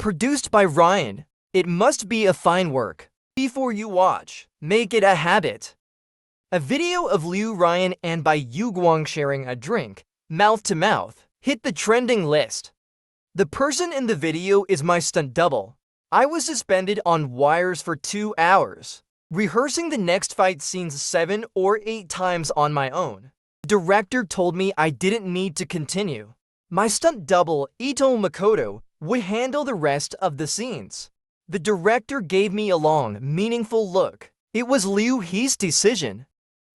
Produced by Ryan. It must be a fine work. Before you watch, make it a habit. A video of Liu Ryan and Bai Yuguang sharing a drink, mouth to mouth, hit the trending list. The person in the video is my stunt double. I was suspended on wires for 2 hours, rehearsing the next fight scenes 7 or 8 times on my own. The director told me I didn't need to continue. My stunt double, Ito Makoto, would handle the rest of the scenes. The director gave me a long, meaningful look. It was Liu He's decision.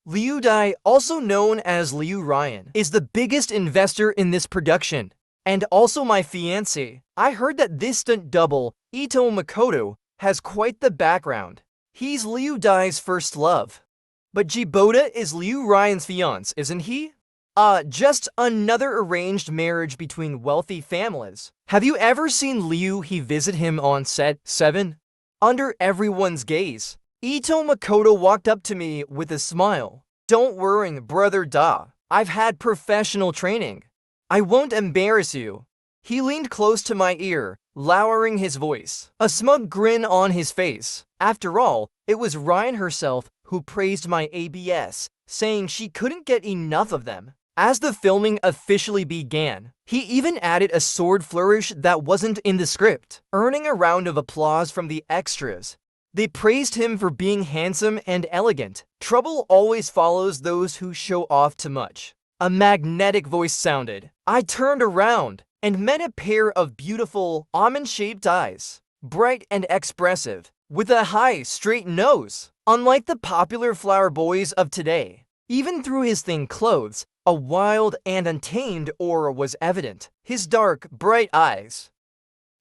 Liu Dai, also known as Liu Ryan, is the biggest investor in this production, and also my fiancé. I heard that this stunt double, Ito Makoto, has quite the background. He's Liu Dai's first love. But Jibota is Liu Ryan's fiancé, isn't he? Just another arranged marriage between wealthy families. Have you ever seen Liu He visit him on set 7? Under everyone's gaze, Ito Makoto walked up to me with a smile. Don't worry, brother Da. I've had professional training. I won't embarrass you. He leaned close to my ear, lowering his voice, a smug grin on his face. After all, it was Ryan herself who praised my ABS, saying she couldn't get enough of them. As the filming officially began, he even added a sword flourish that wasn't in the script, earning a round of applause from the extras. They praised him for being handsome and elegant. Trouble always follows those who show off too much. A magnetic voice sounded. I turned around and met a pair of beautiful, almond-shaped eyes, bright and expressive, with a high, straight nose. Unlike the popular flower boys of today, even through his thin clothes, a wild and untamed aura was evident. His dark, bright eyes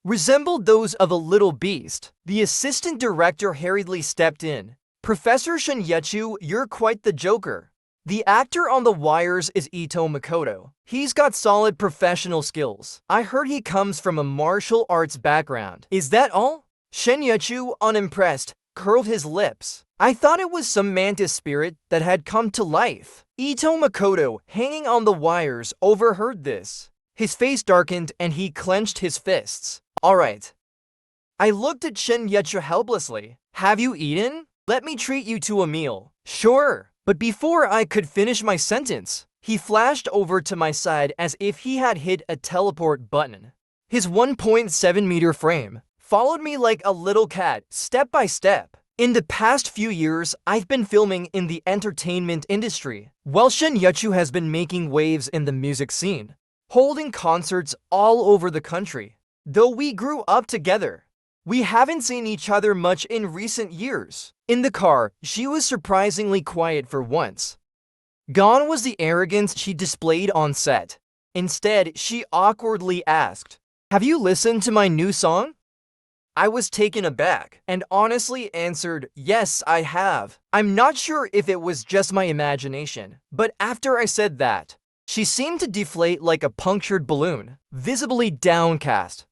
resembled those of a little beast. The assistant director hurriedly stepped in. Professor Shinyechu, you're quite the joker. The actor on the wires is Ito Makoto. He's got solid professional skills. I heard he comes from a martial arts background. Is that all? Shinyechu, unimpressed, curled his lips. I thought it was some mantis spirit that had come to life. Ito Makoto, hanging on the wires, overheard this. His face darkened and he clenched his fists. All right. I looked at Shinyechu helplessly. Have you eaten? Let me treat you to a meal. Sure. But before I could finish my sentence, he flashed over to my side as if he had hit a teleport button. His 1.7-meter frame followed me like a little cat, step by step. In the past few years, I've been filming in the entertainment industry, while Shinyechu has been making waves in the music scene, holding concerts all over the country. Though we grew up together, we haven't seen each other much in recent years. In the car, she was surprisingly quiet for once. Gone was the arrogance she displayed on set. Instead, she awkwardly asked, "Have you listened to my new song?" I was taken aback and honestly answered, "Yes, I have." I'm not sure if it was just my imagination, but after I said that, she seemed to deflate like a punctured balloon, visibly downcast.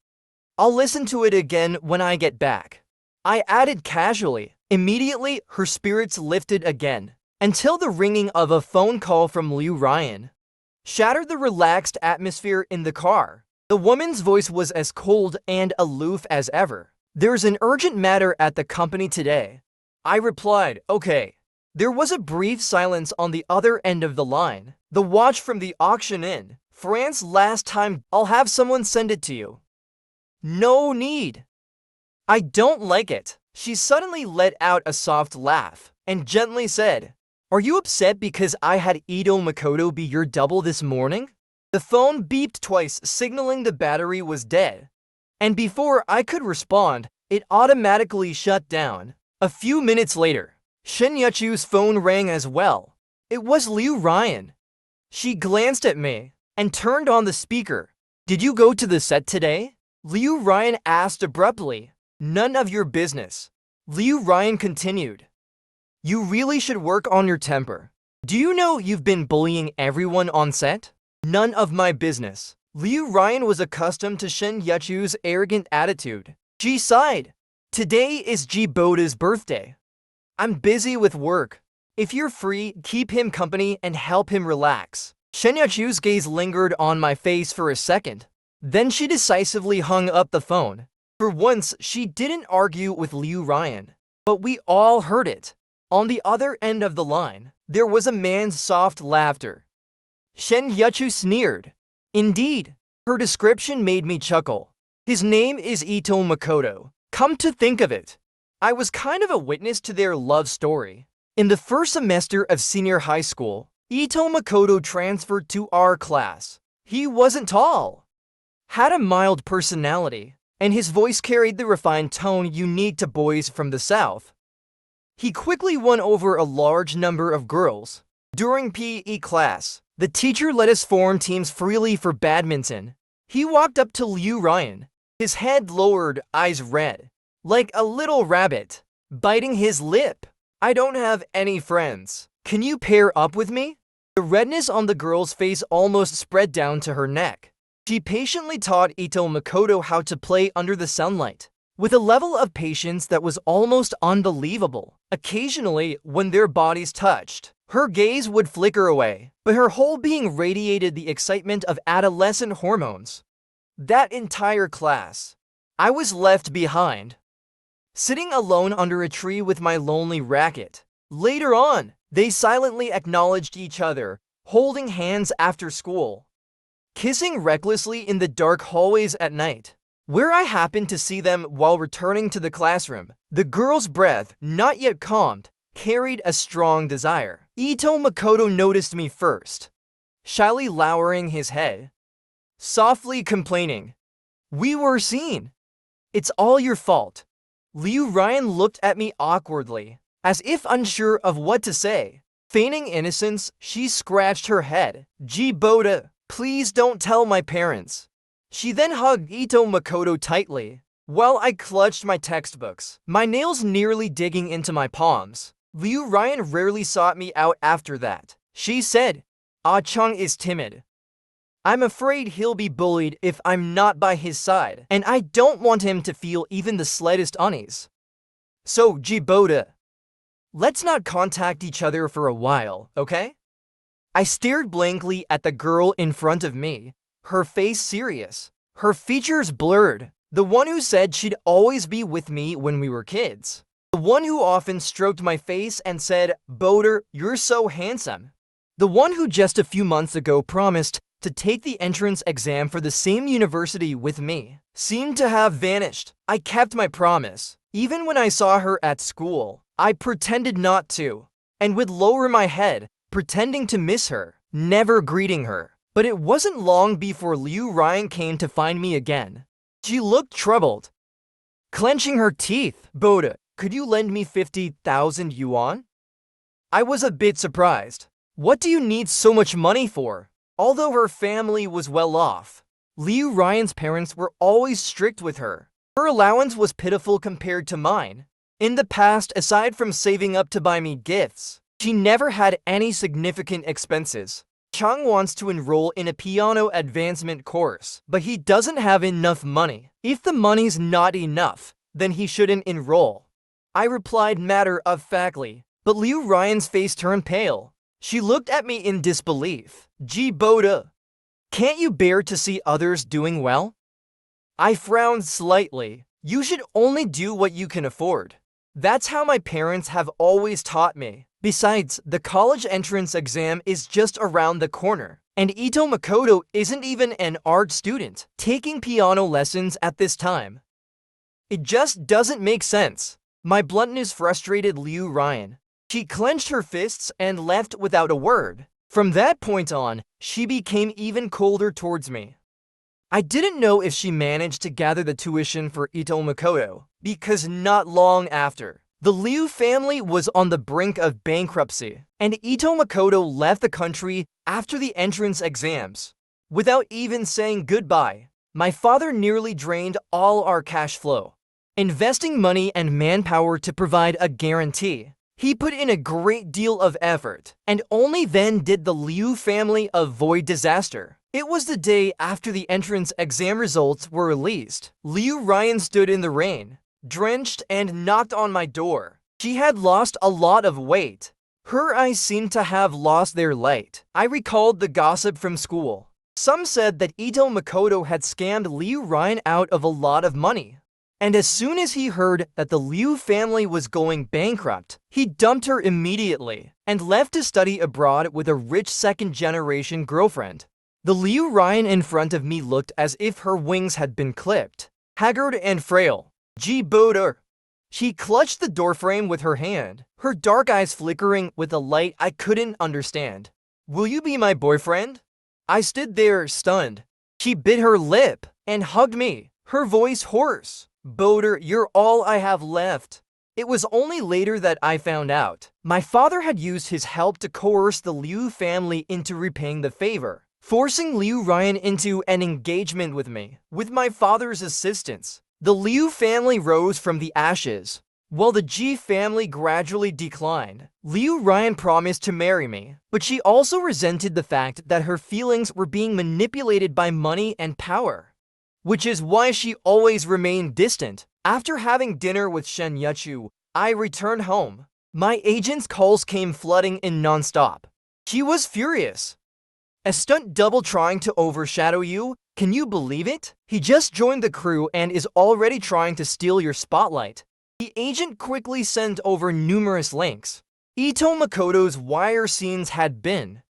I'll listen to it again when I get back, I added casually. Immediately, her spirits lifted again, until the ringing of a phone call from Liu Ryan shattered the relaxed atmosphere in the car. The woman's voice was as cold and aloof as ever. "There's an urgent matter at the company today." I replied, "Okay." There was a brief silence on the other end of the line. "The watch from the auction in France last time. I'll have someone send it to you." "No need." "I don't like it." She suddenly let out a soft laugh and gently said, "Are you upset because I had Ito Makoto be your double this morning?" The phone beeped twice, signaling the battery was dead. And before I could respond, it automatically shut down. A few minutes later, Shinyechu's phone rang as well. It was Liu Ryan. She glanced at me and turned on the speaker. "Did you go to the set today?" Liu Ryan asked abruptly. "None of your business." Liu Ryan continued, "You really should work on your temper. Do you know you've been bullying everyone on set?" "None of my business." Liu Ryan was accustomed to Shinyechu's arrogant attitude. She sighed. "Today is Jibota's birthday. I'm busy with work. If you're free, keep him company and help him relax." Shinyechu's gaze lingered on my face for a second. Then she decisively hung up the phone. For once, she didn't argue with Liu Ryan, but we all heard it. On the other end of the line, there was a man's soft laughter. Shen Yuchu sneered. Indeed, her description made me chuckle. His name is Ito Makoto. Come to think of it, I was kind of a witness to their love story. In the first semester of senior high school, Ito Makoto transferred to our class. He wasn't tall, had a mild personality, and his voice carried the refined tone unique to boys from the South. He quickly won over a large number of girls. During PE class, the teacher let us form teams freely for badminton. He walked up to Liu Ryan, his head lowered, eyes red, like a little rabbit, biting his lip. I don't have any friends. Can you pair up with me? The redness on the girl's face almost spread down to her neck. She patiently taught Ito Makoto how to play under the sunlight, with a level of patience that was almost unbelievable. Occasionally, when their bodies touched, her gaze would flicker away, but her whole being radiated the excitement of adolescent hormones. That entire class, I was left behind, sitting alone under a tree with my lonely racket. Later on, they silently acknowledged each other, holding hands after school, kissing recklessly in the dark hallways at night. Where I happened to see them while returning to the classroom, the girl's breath, not yet calmed, carried a strong desire. Ito Makoto noticed me first, shyly lowering his head, softly complaining, "We were seen. It's all your fault." Liu Ryan looked at me awkwardly, as if unsure of what to say. Feigning innocence, she scratched her head. "Jiboda, please don't tell my parents." She then hugged Ito Makoto tightly, while I clutched my textbooks, my nails nearly digging into my palms. Liu Ryan rarely sought me out after that. She said, "Ah-chung is timid. I'm afraid he'll be bullied if I'm not by his side, and I don't want him to feel even the slightest unease. So, Jiboda, let's not contact each other for a while, okay?" I stared blankly at the girl in front of me, her face serious, her features blurred. The one who said she'd always be with me when we were kids. The one who often stroked my face and said, "Boder, you're so handsome." The one who just a few months ago promised to take the entrance exam for the same university with me seemed to have vanished. I kept my promise. Even when I saw her at school, I pretended not to, and would lower my head, pretending to miss her, never greeting her. But it wasn't long before Liu Ryan came to find me again. She looked troubled, clenching her teeth. "Boda, could you lend me 50,000 yuan? I was a bit surprised. "What do you need so much money for?" Although her family was well off, Liu Ryan's parents were always strict with her. Her allowance was pitiful compared to mine. In the past, aside from saving up to buy me gifts, she never had any significant expenses. Chung wants to enroll in a piano advancement course, but he doesn't have enough money. If the money's not enough, then he shouldn't enroll. I replied matter-of-factly, but Liu Ryan's face turned pale. She looked at me in disbelief. "Jiboda, can't you bear to see others doing well?" I frowned slightly. "You should only do what you can afford. That's how my parents have always taught me. Besides, the college entrance exam is just around the corner, and Ito Makoto isn't even an art student taking piano lessons at this time. It just doesn't make sense." My bluntness frustrated Liu Ryan. She clenched her fists and left without a word. From that point on, she became even colder towards me. I didn't know if she managed to gather the tuition for Ito Makoto, because not long after, the Liu family was on the brink of bankruptcy, and Ito Makoto left the country after the entrance exams. Without even saying goodbye, my father nearly drained all our cash flow, investing money and manpower to provide a guarantee. He put in a great deal of effort, and only then did the Liu family avoid disaster. It was the day after the entrance exam results were released. Liu Ryan stood in the rain, drenched, and knocked on my door. She had lost a lot of weight. Her eyes seemed to have lost their light. I recalled the gossip from school. Some said that Ito Makoto had scammed Liu Ryan out of a lot of money. And as soon as he heard that the Liu family was going bankrupt, he dumped her immediately and left to study abroad with a rich second-generation girlfriend. The Liu Ryan in front of me looked as if her wings had been clipped, haggard and frail. Ji Boda. She clutched the doorframe with her hand, her dark eyes flickering with a light I couldn't understand. "Will you be my boyfriend?" I stood there, stunned. She bit her lip and hugged me, her voice hoarse. "Boda, you're all I have left." It was only later that I found out. My father had used his help to coerce the Liu family into repaying the favor, forcing Liu Ryan into an engagement with me. With my father's assistance, the Liu family rose from the ashes, while the Ji family gradually declined. Liu Ryan promised to marry me, but she also resented the fact that her feelings were being manipulated by money and power, which is why she always remained distant. After having dinner with Shen Yechu, I returned home. My agent's calls came flooding in nonstop. She was furious. "A stunt double trying to overshadow you? Can you believe it? He just joined the crew and is already trying to steal your spotlight." The agent quickly sent over numerous links. Ito Makoto's wire scenes had been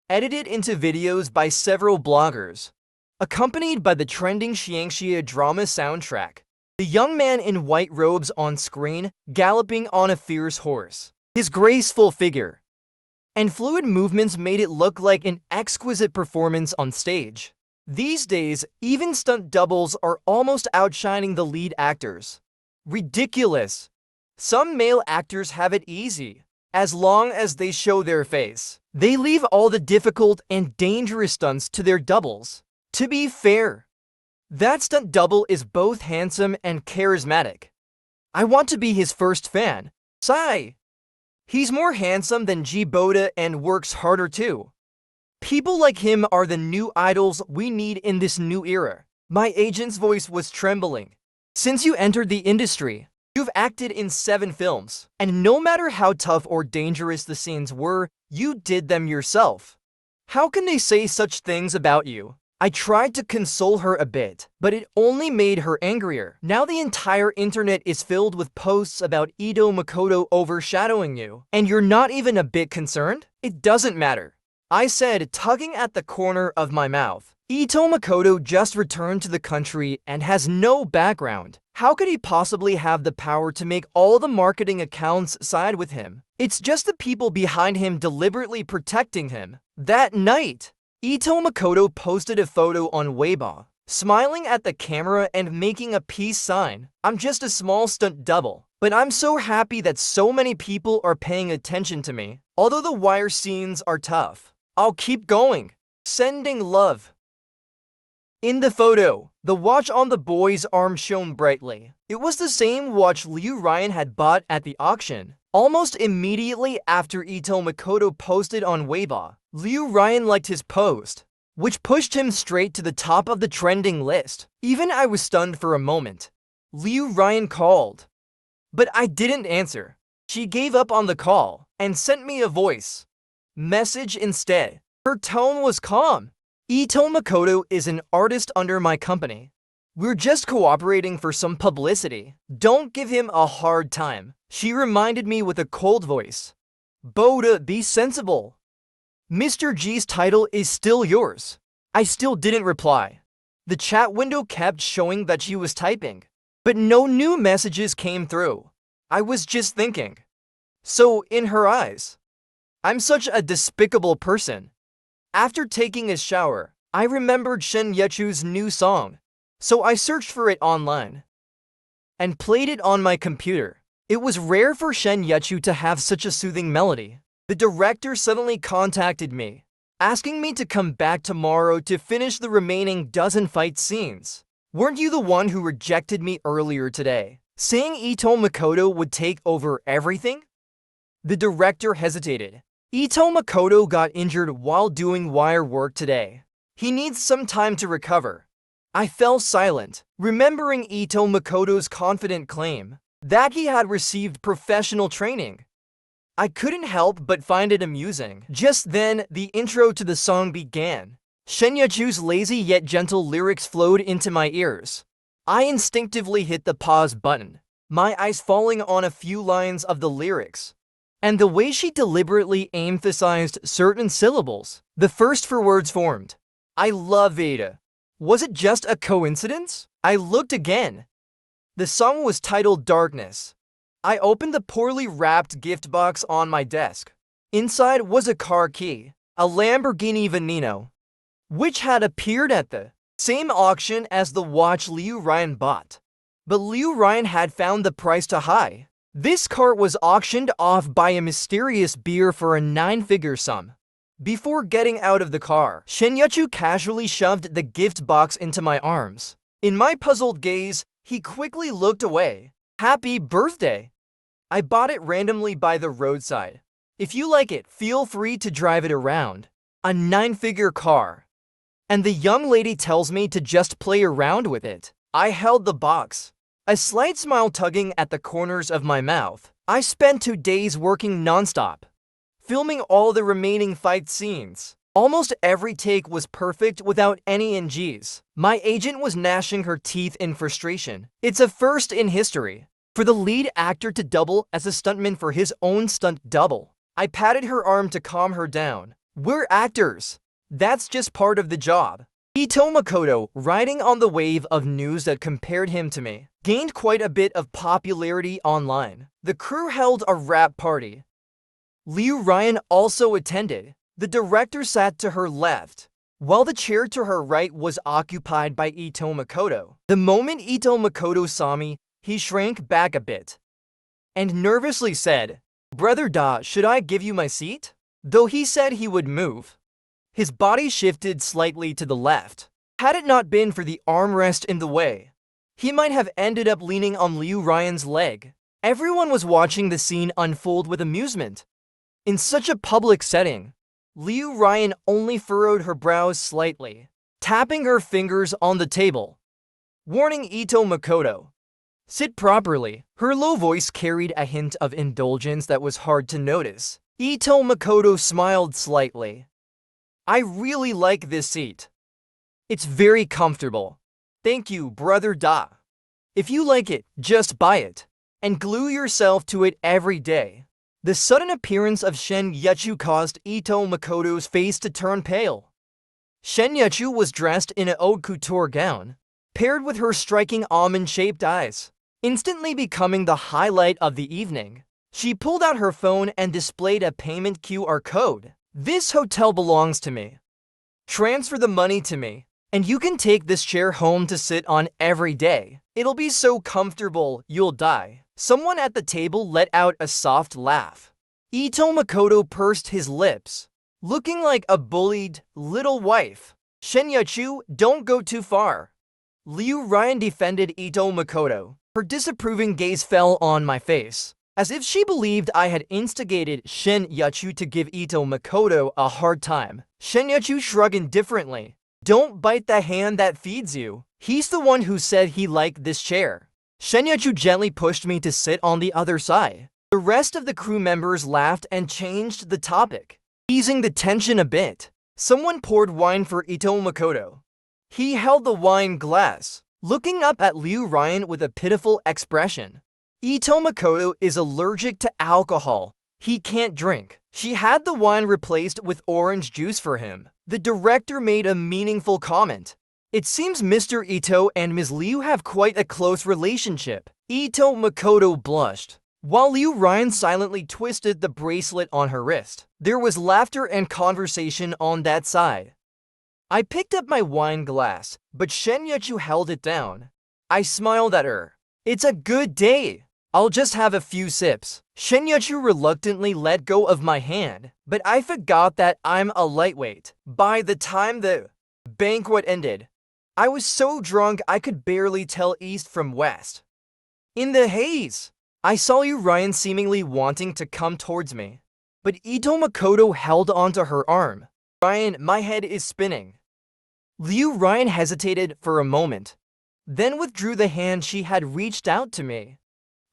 edited into videos by several bloggers, accompanied by the trending Xiangxia drama soundtrack. The young man in white robes on screen, galloping on a fierce horse. His graceful figure and fluid movements made it look like an exquisite performance on stage. These days, even stunt doubles are almost outshining the lead actors. Ridiculous. Some male actors have it easy. As long as they show their face, they leave all the difficult and dangerous stunts to their doubles. To be fair, that stunt double is both handsome and charismatic. I want to be his first fan. Sigh. He's more handsome than Ji Boda and works harder too. People like him are the new idols we need in this new era. My agent's voice was trembling. "Since you entered the industry, you've acted in 7 films, and no matter how tough or dangerous the scenes were, you did them yourself. How can they say such things about you?" I tried to console her a bit, but it only made her angrier. Now the entire internet is filled with posts about Ito Makoto overshadowing you, and you're not even a bit concerned? "It doesn't matter," I said, tugging at the corner of my mouth. Ito Makoto just returned to the country and has no background. How could he possibly have the power to make all the marketing accounts side with him? It's just the people behind him deliberately protecting him. That night, Ito Makoto posted a photo on Weibo, smiling at the camera and making a peace sign. "I'm just a small stunt double, but I'm so happy that so many people are paying attention to me. Although the wire scenes are tough, I'll keep going. Sending love." In the photo, the watch on the boy's arm shone brightly. It was the same watch Liu Ryan had bought at the auction. Almost immediately after Ito Makoto posted on Weibo, Liu Ryan liked his post, which pushed him straight to the top of the trending list. Even I was stunned for a moment. Liu Ryan called, but I didn't answer. She gave up on the call and sent me a voice message instead. Her tone was calm. "Ito Makoto is an artist under my company. We're just cooperating for some publicity. Don't give him a hard time." She reminded me with a cold voice. "Boda, be sensible. Mr. G's title is still yours." I still didn't reply. The chat window kept showing that she was typing, but no new messages came through. I was just thinking. So, in her eyes, I'm such a despicable person. After taking a shower, I remembered Shen Yechu's new song, so I searched for it online and played it on my computer. It was rare for Shen Yechu to have such a soothing melody. The director suddenly contacted me, asking me to come back tomorrow to finish the remaining dozen fight scenes. "Weren't you the one who rejected me earlier today, saying Ito Makoto would take over everything?" The director hesitated. "Ito Makoto got injured while doing wire work today. He needs some time to recover." I fell silent, remembering Ito Makoto's confident claim that he had received professional training. I couldn't help but find it amusing. Just then, the intro to the song began. Shen Yechu's lazy yet gentle lyrics flowed into my ears. I instinctively hit the pause button, my eyes falling on a few lines of the lyrics. And the way she deliberately emphasized certain syllables, the first four words formed. I love Ada. Was it just a coincidence? I looked again. The song was titled Darkness. I opened the poorly wrapped gift box on my desk. Inside was a car key, a Lamborghini Veneno, which had appeared at the same auction as the watch Liu Ryan bought. But Liu Ryan had found the price too high. This car was auctioned off by a mysterious beer for a 9-figure sum. Before getting out of the car, Shen Yachu casually shoved the gift box into my arms. In my puzzled gaze, he quickly looked away. Happy birthday! I bought it randomly by the roadside. If you like it, feel free to drive it around. A 9-figure car. And the young lady tells me to just play around with it. I held the box, a slight smile tugging at the corners of my mouth. I spent 2 days working nonstop, filming all the remaining fight scenes. Almost every take was perfect without any NGs. My agent was gnashing her teeth in frustration. It's a first in history for the lead actor to double as a stuntman for his own stunt double. I patted her arm to calm her down. We're actors. That's just part of the job. Ito Makoto, riding on the wave of news that compared him to me, gained quite a bit of popularity online. The crew held a rap party. Liu Ryan also attended. The director sat to her left, while the chair to her right was occupied by Ito Makoto. The moment Ito Makoto saw me, he shrank back a bit and nervously said, "Brother Da, should I give you my seat?" Though he said he would move, his body shifted slightly to the left. Had it not been for the armrest in the way, he might have ended up leaning on Liu Ryan's leg. Everyone was watching the scene unfold with amusement. In such a public setting, Liu Ryan only furrowed her brows slightly, tapping her fingers on the table, warning Ito Makoto, "Sit properly." Her low voice carried a hint of indulgence that was hard to notice. Ito Makoto smiled slightly. "I really like this seat. It's very comfortable. Thank you, Brother Da. If you like it, just buy it and glue yourself to it every day." The sudden appearance of Shen Yachu caused Ito Makoto's face to turn pale. Shen Yachu was dressed in a haute couture gown, paired with her striking almond-shaped eyes, instantly becoming the highlight of the evening. She pulled out her phone and displayed a payment QR code. "This hotel belongs to me. Transfer the money to me, and you can take this chair home to sit on every day. It'll be so comfortable, you'll die." Someone at the table let out a soft laugh. Ito Makoto pursed his lips, looking like a bullied little wife. "Shen Yachu, don't go too far." Liu Ryan defended Ito Makoto. Her disapproving gaze fell on my face, as if she believed I had instigated Shen Yachu to give Ito Makoto a hard time. Shen Yachu shrugged indifferently. "Don't bite the hand that feeds you. He's the one who said he liked this chair." Shen Yachu gently pushed me to sit on the other side. The rest of the crew members laughed and changed the topic, easing the tension a bit. Someone poured wine for Ito Makoto. He held the wine glass, looking up at Liu Ryan with a pitiful expression. Ito Makoto is allergic to alcohol. He can't drink. She had the wine replaced with orange juice for him. The director made a meaningful comment. "It seems Mr. Ito and Ms. Liu have quite a close relationship." Ito Makoto blushed, while Liu Ryan silently twisted the bracelet on her wrist. There was laughter and conversation on that side. I picked up my wine glass, but Shen Yachu held it down. I smiled at her. "It's a good day. I'll just have a few sips." Shen Yachu reluctantly let go of my hand, but I forgot that I'm a lightweight. By the time the banquet ended, I was so drunk I could barely tell east from west. In the haze, I saw Liu Ryan seemingly wanting to come towards me, but Ito Makoto held onto her arm. "Ryan, my head is spinning." Liu Ryan hesitated for a moment, then withdrew the hand she had reached out to me.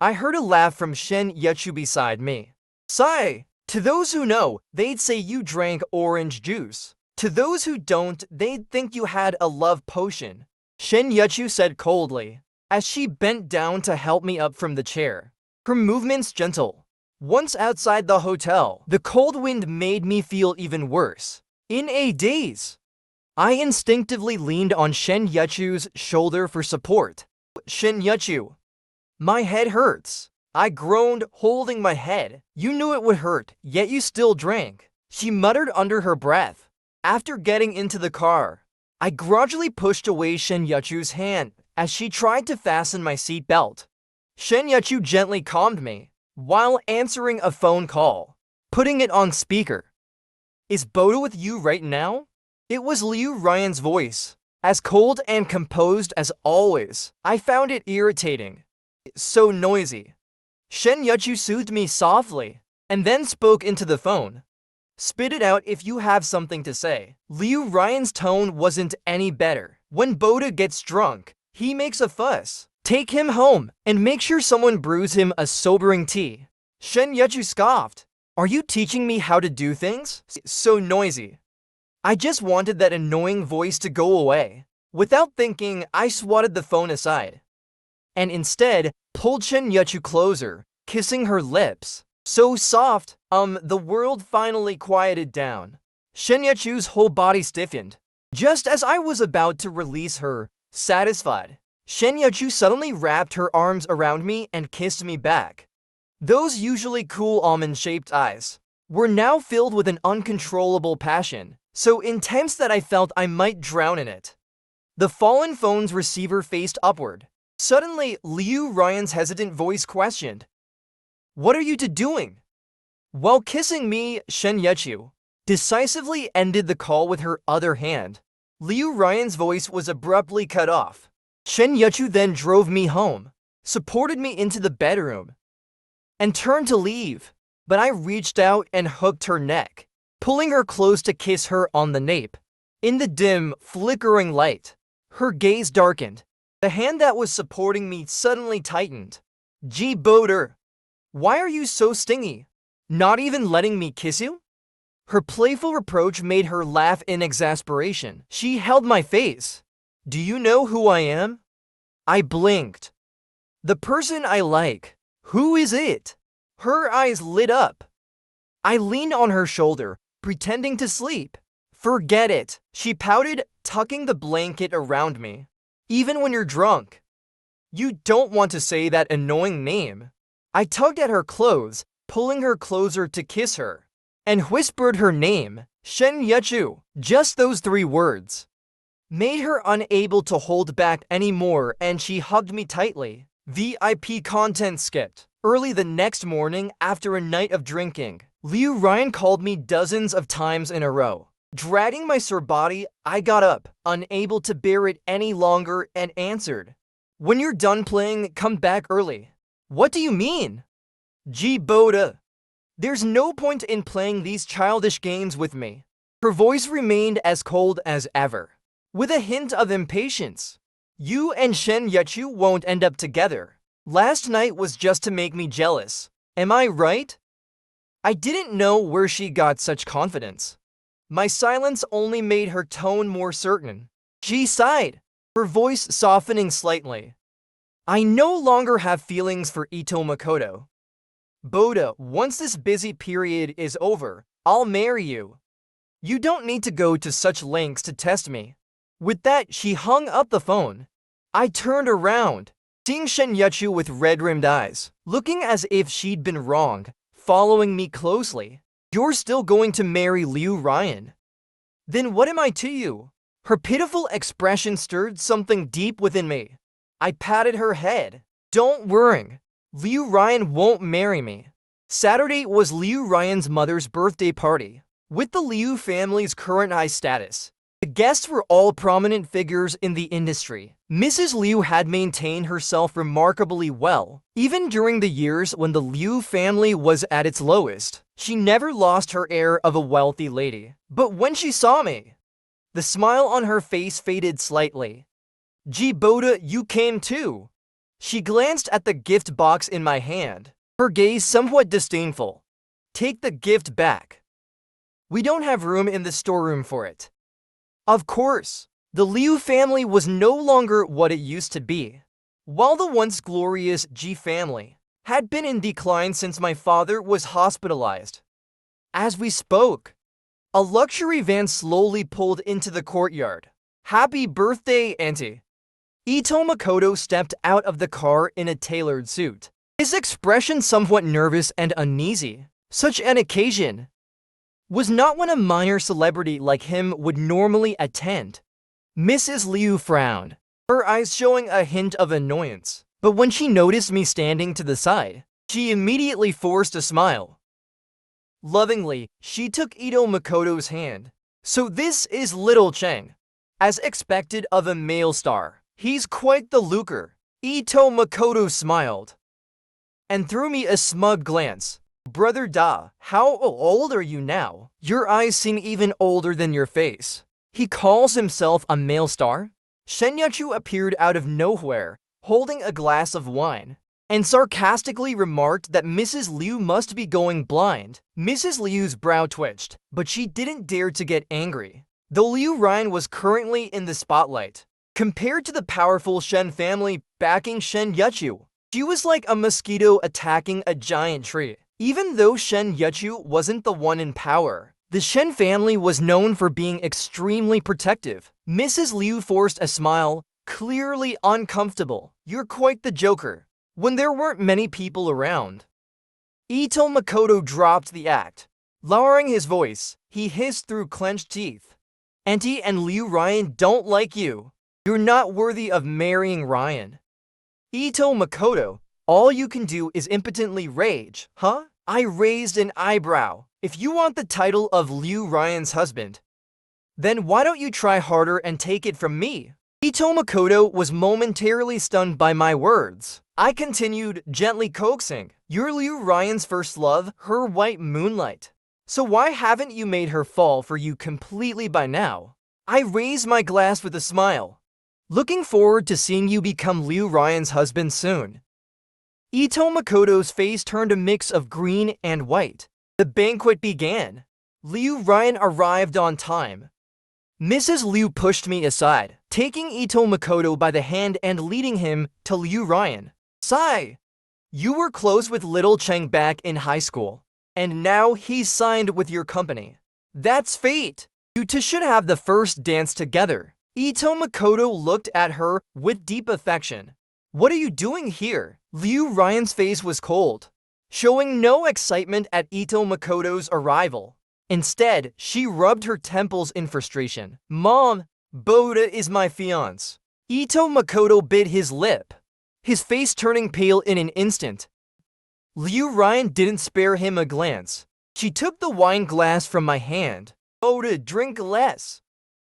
I heard a laugh from Shen Yachu beside me. "Sigh, to those who know, they'd say you drank orange juice. To those who don't, they'd think you had a love potion." Shen Yuchu said coldly, as she bent down to help me up from the chair. Her movements gentle. Once outside the hotel, the cold wind made me feel even worse. In a daze, I instinctively leaned on Shen Yuchu's shoulder for support. Shen Yuchu, my head hurts. I groaned, holding my head. You knew it would hurt, yet you still drank, she muttered under her breath. After getting into the car, I grudgingly pushed away Shen Yuchu's hand as she tried to fasten my seat belt. Shen Yuchu gently calmed me while answering a phone call, putting it on speaker. Is Boda with you right now? It was Liu Ryan's voice, as cold and composed as always. I found it irritating. So noisy. Shen Yuchu soothed me softly, and then spoke into the phone. Spit it out if you have something to say. Liu Ryan's tone wasn't any better. When Boda gets drunk, he makes a fuss. Take him home, and make sure someone brews him a sobering tea. Shen Yuchu scoffed. Are you teaching me how to do things? So noisy. I just wanted that annoying voice to go away. Without thinking, I swatted the phone aside, and instead pulled Shen Yuchu closer, kissing her lips. So soft, the world finally quieted down. Shen Yuchu's whole body stiffened. Just as I was about to release her, satisfied, Shen Yuchu suddenly wrapped her arms around me and kissed me back. Those usually cool almond-shaped eyes were now filled with an uncontrollable passion, so intense that I felt I might drown in it. The fallen phone's receiver faced upward. Suddenly, Liu Ryan's hesitant voice questioned, "What are you two doing?" While kissing me, Shen Yuchu decisively ended the call with her other hand. Liu Ryan's voice was abruptly cut off. Shen Yuchu then drove me home, supported me into the bedroom, and turned to leave, but I reached out and hooked her neck, pulling her close to kiss her on the nape. In the dim, flickering light, her gaze darkened. The hand that was supporting me suddenly tightened. Gee, Boda, why are you so stingy? Not even letting me kiss you? Her playful reproach made her laugh in exasperation. She held my face. Do you know who I am? I blinked. The person I like. Who is it? Her eyes lit up. I leaned on her shoulder, pretending to sleep. Forget it, she pouted, tucking the blanket around me. Even when you're drunk, you don't want to say that annoying name. I tugged at her clothes, pulling her closer to kiss her, and whispered her name, Shen Yuchu. Just those 3 words made her unable to hold back anymore, and she hugged me tightly. VIP content skipped. Early the next morning, after a night of drinking, Liu Ryan called me dozens of times in a row. Dragging my sore body, I got up, unable to bear it any longer, and answered, "When you're done playing, come back early." What do you mean? Gee, Boda, there's no point in playing these childish games with me. Her voice remained as cold as ever, with a hint of impatience. You and Shen Yuchu won't end up together. Last night was just to make me jealous. Am I right? I didn't know where she got such confidence. My silence only made her tone more certain. She sighed, her voice softening slightly. I no longer have feelings for Ito Makoto. Boda, once this busy period is over, I'll marry you. You don't need to go to such lengths to test me. With that, she hung up the phone. I turned around, seeing Shen Yuchu with red-rimmed eyes, looking as if she'd been wrong, following me closely. You're still going to marry Liu Ryan? Then what am I to you? Her pitiful expression stirred something deep within me. I patted her head. Don't worry, Liu Ryan won't marry me. Saturday was Liu Ryan's mother's birthday party. With the Liu family's current high status, the guests were all prominent figures in the industry. Mrs. Liu had maintained herself remarkably well, even during the years when the Liu family was at its lowest. She never lost her air of a wealthy lady. But when she saw me, the smile on her face faded slightly. Gee, Boda, you came too. She glanced at the gift box in my hand, her gaze somewhat disdainful. Take the gift back. We don't have room in the storeroom for it. Of course. The Liu family was no longer what it used to be. While the once glorious Ji family had been in decline since my father was hospitalized. As we spoke, a luxury van slowly pulled into the courtyard. "Happy birthday, Auntie." Ito Makoto stepped out of the car in a tailored suit, his expression somewhat nervous and uneasy. Such an occasion was not when a minor celebrity like him would normally attend. Mrs. Liu frowned, her eyes showing a hint of annoyance. But when she noticed me standing to the side, she immediately forced a smile. Lovingly, she took Ito Makoto's hand. "So this is little Cheng. As expected of a male star, he's quite the looker." Ito Makoto smiled and threw me a smug glance. "Brother Da, how old are you now? Your eyes seem even older than your face." He calls himself a male star? Shen Yachu appeared out of nowhere, holding a glass of wine, and sarcastically remarked that Mrs. Liu must be going blind. Mrs. Liu's brow twitched, but she didn't dare to get angry. Though Liu Ryan was currently in the spotlight, compared to the powerful Shen family backing Shen Yachu, she was like a mosquito attacking a giant tree. Even though Shen Yachu wasn't the one in power, the Shen family was known for being extremely protective. Mrs. Liu forced a smile, clearly uncomfortable. "You're quite the joker." When there weren't many people around, Ito Makoto dropped the act. Lowering his voice, he hissed through clenched teeth. "Auntie and Liu Ryan don't like you. You're not worthy of marrying Ryan." Ito Makoto, all you can do is impotently rage, huh? I raised an eyebrow. "If you want the title of Liu Ryan's husband, then why don't you try harder and take it from me?" Ito Makoto was momentarily stunned by my words. I continued, gently coaxing, "You're Liu Ryan's first love, her white moonlight. So why haven't you made her fall for you completely by now?" I raised my glass with a smile. "Looking forward to seeing you become Liu Ryan's husband soon." Ito Makoto's face turned a mix of green and white. The banquet began. Liu Ryan arrived on time. Mrs. Liu pushed me aside, taking Ito Makoto by the hand and leading him to Liu Ryan. "Sai, you were close with little Cheng back in high school, and now he's signed with your company. That's fate. You two should have the first dance together." Ito Makoto looked at her with deep affection. "What are you doing here?" Liu Ryan's face was cold, showing no excitement at Ito Makoto's arrival. Instead, she rubbed her temples in frustration. "Mom, Boda is my fiancé." Ito Makoto bit his lip, his face turning pale in an instant. Liu Ryan didn't spare him a glance. She took the wine glass from my hand. "Boda, drink less."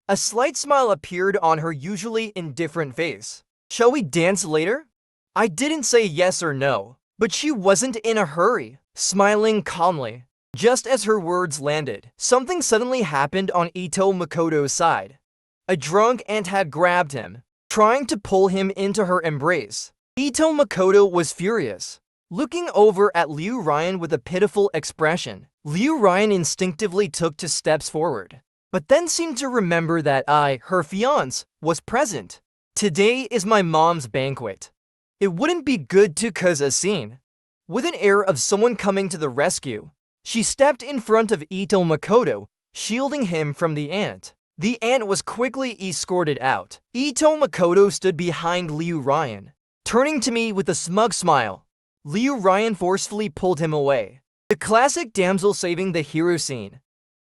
A slight smile appeared on her usually indifferent face. "Shall we dance later?" I didn't say yes or no, but she wasn't in a hurry, smiling calmly. Just as her words landed, something suddenly happened on Ito Makoto's side. A drunk aunt had grabbed him, trying to pull him into her embrace. Ito Makoto was furious, looking over at Liu Ryan with a pitiful expression. Liu Ryan instinctively took 2 steps forward, but then seemed to remember that I, her fiancé, was present. "Today is my mom's banquet. It wouldn't be good to cause a scene." With an air of someone coming to the rescue, she stepped in front of Ito Makoto, shielding him from the aunt. The aunt was quickly escorted out. Ito Makoto stood behind Liu Ryan, turning to me with a smug smile. Liu Ryan forcefully pulled him away. The classic damsel saving the hero scene.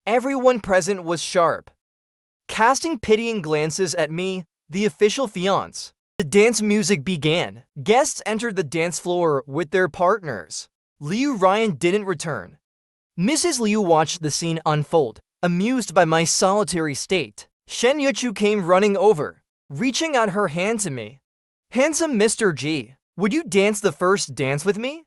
Everyone present was sharp, casting pitying glances at me, the official fiancé. The dance music began. Guests entered the dance floor with their partners. Liu Ryan didn't return. Mrs. Liu watched the scene unfold, amused by my solitary state. Shen Yuchu came running over, reaching out her hand to me. "Handsome Mr. G, would you dance the first dance with me?"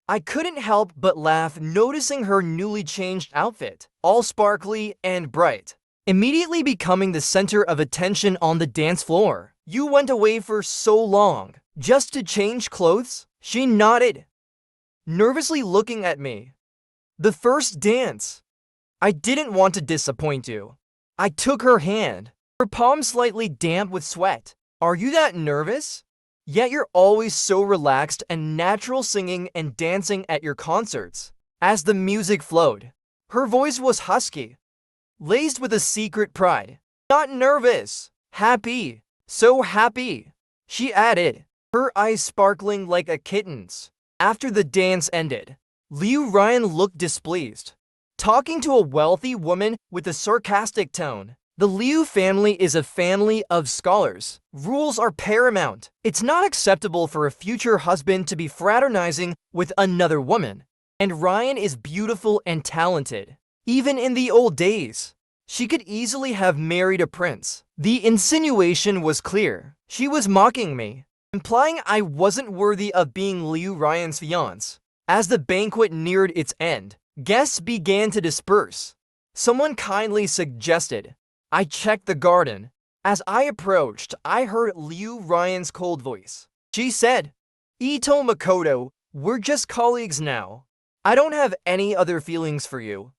I couldn't help but laugh, noticing her newly changed outfit, all sparkly and bright, immediately becoming the center of attention on the dance floor. "You went away for so long, just to change clothes?" She nodded, nervously looking at me. "The first dance." I didn't want to disappoint you. I took her hand, her palm slightly damp with sweat. Are you that nervous? Yet you're always so relaxed and natural singing and dancing at your concerts. As the music flowed, her voice was husky, laced with a secret pride. Not nervous, happy, so happy, she added, her eyes sparkling like a kitten's. After the dance ended, Liu Ryan looked displeased, talking to a wealthy woman with a sarcastic tone. The Liu family is a family of scholars. Rules are paramount. It's not acceptable for a future husband to be fraternizing with another woman. And Ryan is beautiful and talented. Even in the old days, she could easily have married a prince. The insinuation was clear. She was mocking me, implying I wasn't worthy of being Liu Ryan's fiancé. As the banquet neared its end, guests began to disperse. Someone kindly suggested I check the garden. As I approached, I heard Liu Ryan's cold voice. She said, "Ito Makoto, we're just colleagues now. I don't have any other feelings for you."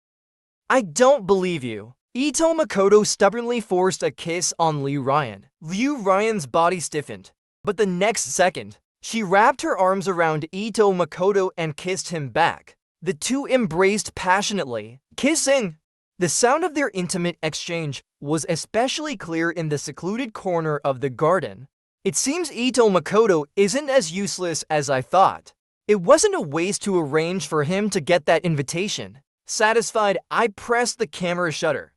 I don't believe you. Ito Makoto stubbornly forced a kiss on Liu Ryan. Liu Ryan's body stiffened, but the next second, she wrapped her arms around Ito Makoto and kissed him back. The two embraced passionately, kissing. The sound of their intimate exchange was especially clear in the secluded corner of the garden. It seems Ito Makoto isn't as useless as I thought. It wasn't a waste to arrange for him to get that invitation. Satisfied, I pressed the camera shutter.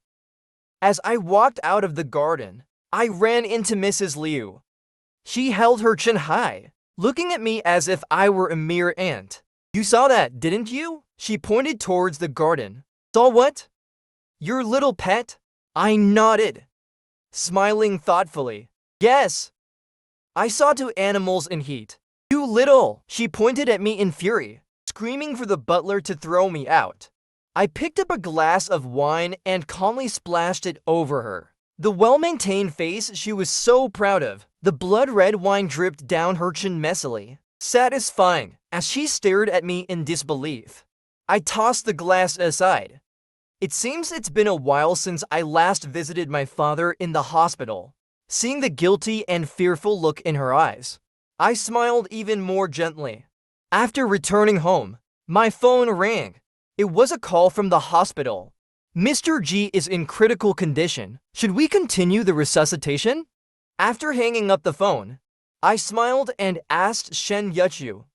As I walked out of the garden, I ran into Mrs. Liu. She held her chin high, looking at me as if I were a mere ant. "You saw that, didn't you?" She pointed towards the garden. "Saw what? Your little pet?" I nodded, smiling thoughtfully. "Yes. I saw two animals in heat. Too little." She pointed at me in fury, screaming for the butler to throw me out. I picked up a glass of wine and calmly splashed it over her. The well-maintained face she was so proud of. The blood-red wine dripped down her chin messily, satisfying, as she stared at me in disbelief. I tossed the glass aside. It seems it's been a while since I last visited my father in the hospital. Seeing the guilty and fearful look in her eyes, I smiled even more gently. After returning home, my phone rang. It was a call from the hospital. "Mr. G is in critical condition. Should we continue the resuscitation?" After hanging up the phone, I smiled and asked Shen Yuchu,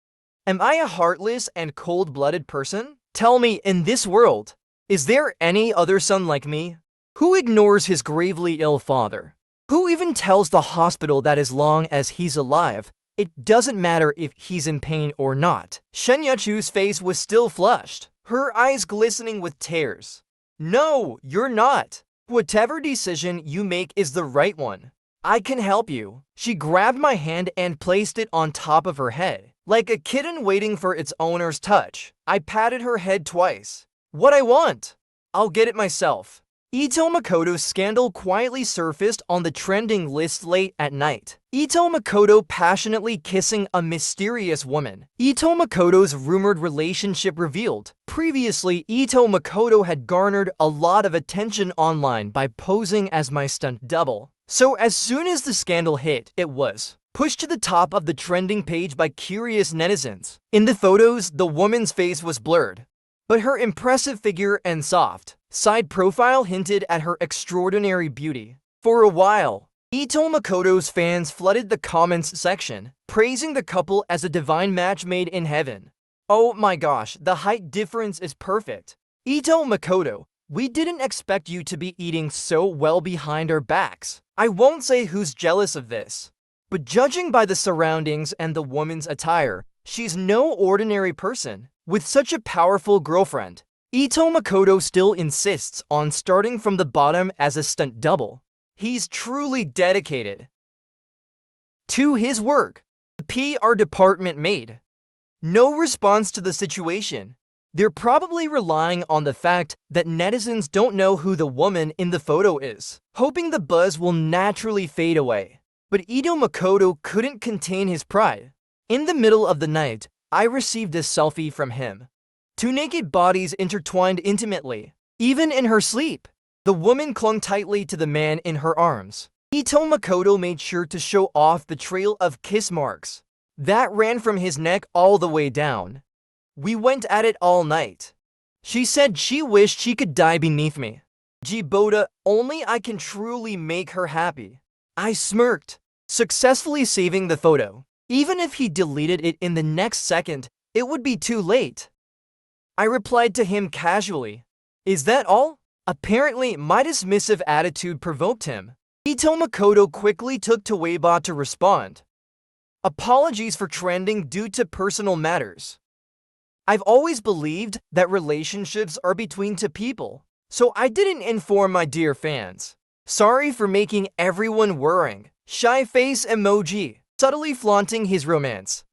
"Am I a heartless and cold-blooded person? Tell me, in this world, is there any other son like me? Who ignores his gravely ill father? Who even tells the hospital that as long as he's alive, it doesn't matter if he's in pain or not?" Shen Yuchu's face was still flushed, her eyes glistening with tears. "No, you're not. Whatever decision you make is the right one. I can help you." She grabbed my hand and placed it on top of her head, like a kitten waiting for its owner's touch. I patted her head twice. "What I want, I'll get it myself." Ito Makoto's scandal quietly surfaced on the trending list late at night. Ito Makoto passionately kissing a mysterious woman. Ito Makoto's rumored relationship revealed. Previously, Ito Makoto had garnered a lot of attention online by posing as my stunt double. So as soon as the scandal hit, it was pushed to the top of the trending page by curious netizens. In the photos, the woman's face was blurred, but her impressive figure and soft side profile hinted at her extraordinary beauty. For a while, Ito Makoto's fans flooded the comments section, praising the couple as a divine match made in heaven. "Oh my gosh, the height difference is perfect. Ito Makoto, we didn't expect you to be eating so well behind our backs." I won't say who's jealous of this, but judging by the surroundings and the woman's attire, she's no ordinary person. With such a powerful girlfriend, Ito Makoto still insists on starting from the bottom as a stunt double. He's truly dedicated to his work. The PR department made no response to the situation. They're probably relying on the fact that netizens don't know who the woman in the photo is, hoping the buzz will naturally fade away. But Ito Makoto couldn't contain his pride. In the middle of the night, I received a selfie from him. Two naked bodies intertwined intimately. Even in her sleep, The woman clung tightly to the man in her arms. Ito Makoto made sure to show off the trail of kiss marks that ran from his neck all the way down. We went at it all night. She said she wished she could die beneath me. Jibota, only I can truly make her happy. I smirked, successfully saving the photo. Even if he deleted it in the next second, it would be too late. I replied to him casually. Is that all? Apparently, my dismissive attitude provoked him. Ito Makoto quickly took to Weibo to respond. Apologies for trending due to personal matters. I've always believed that relationships are between two people, so I didn't inform my dear fans. Sorry for making everyone worrying. Shy face emoji, subtly flaunting his romance.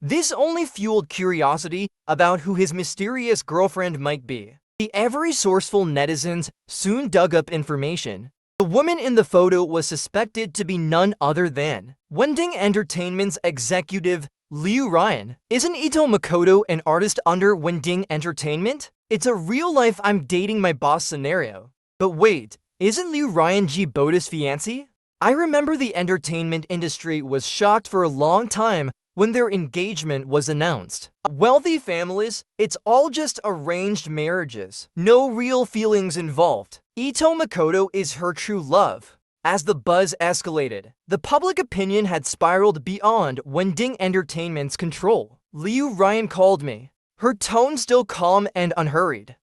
This only fueled curiosity about who his mysterious girlfriend might be. The ever-resourceful netizens soon dug up information. The woman in the photo was suspected to be none other than Wending Entertainment's executive, Liu Ryan. Isn't Ito Makoto an artist under Wending Entertainment? It's a real-life I'm dating my boss scenario. But wait, isn't Liu Ryan Jibota's fiancé? I remember the entertainment industry was shocked for a long time when their engagement was announced. Wealthy families, it's all just arranged marriages. No real feelings involved. Ito Makoto is her true love. As the buzz escalated, the public opinion had spiraled beyond Wending Entertainment's control. Liu Ryan called me, her tone still calm and unhurried.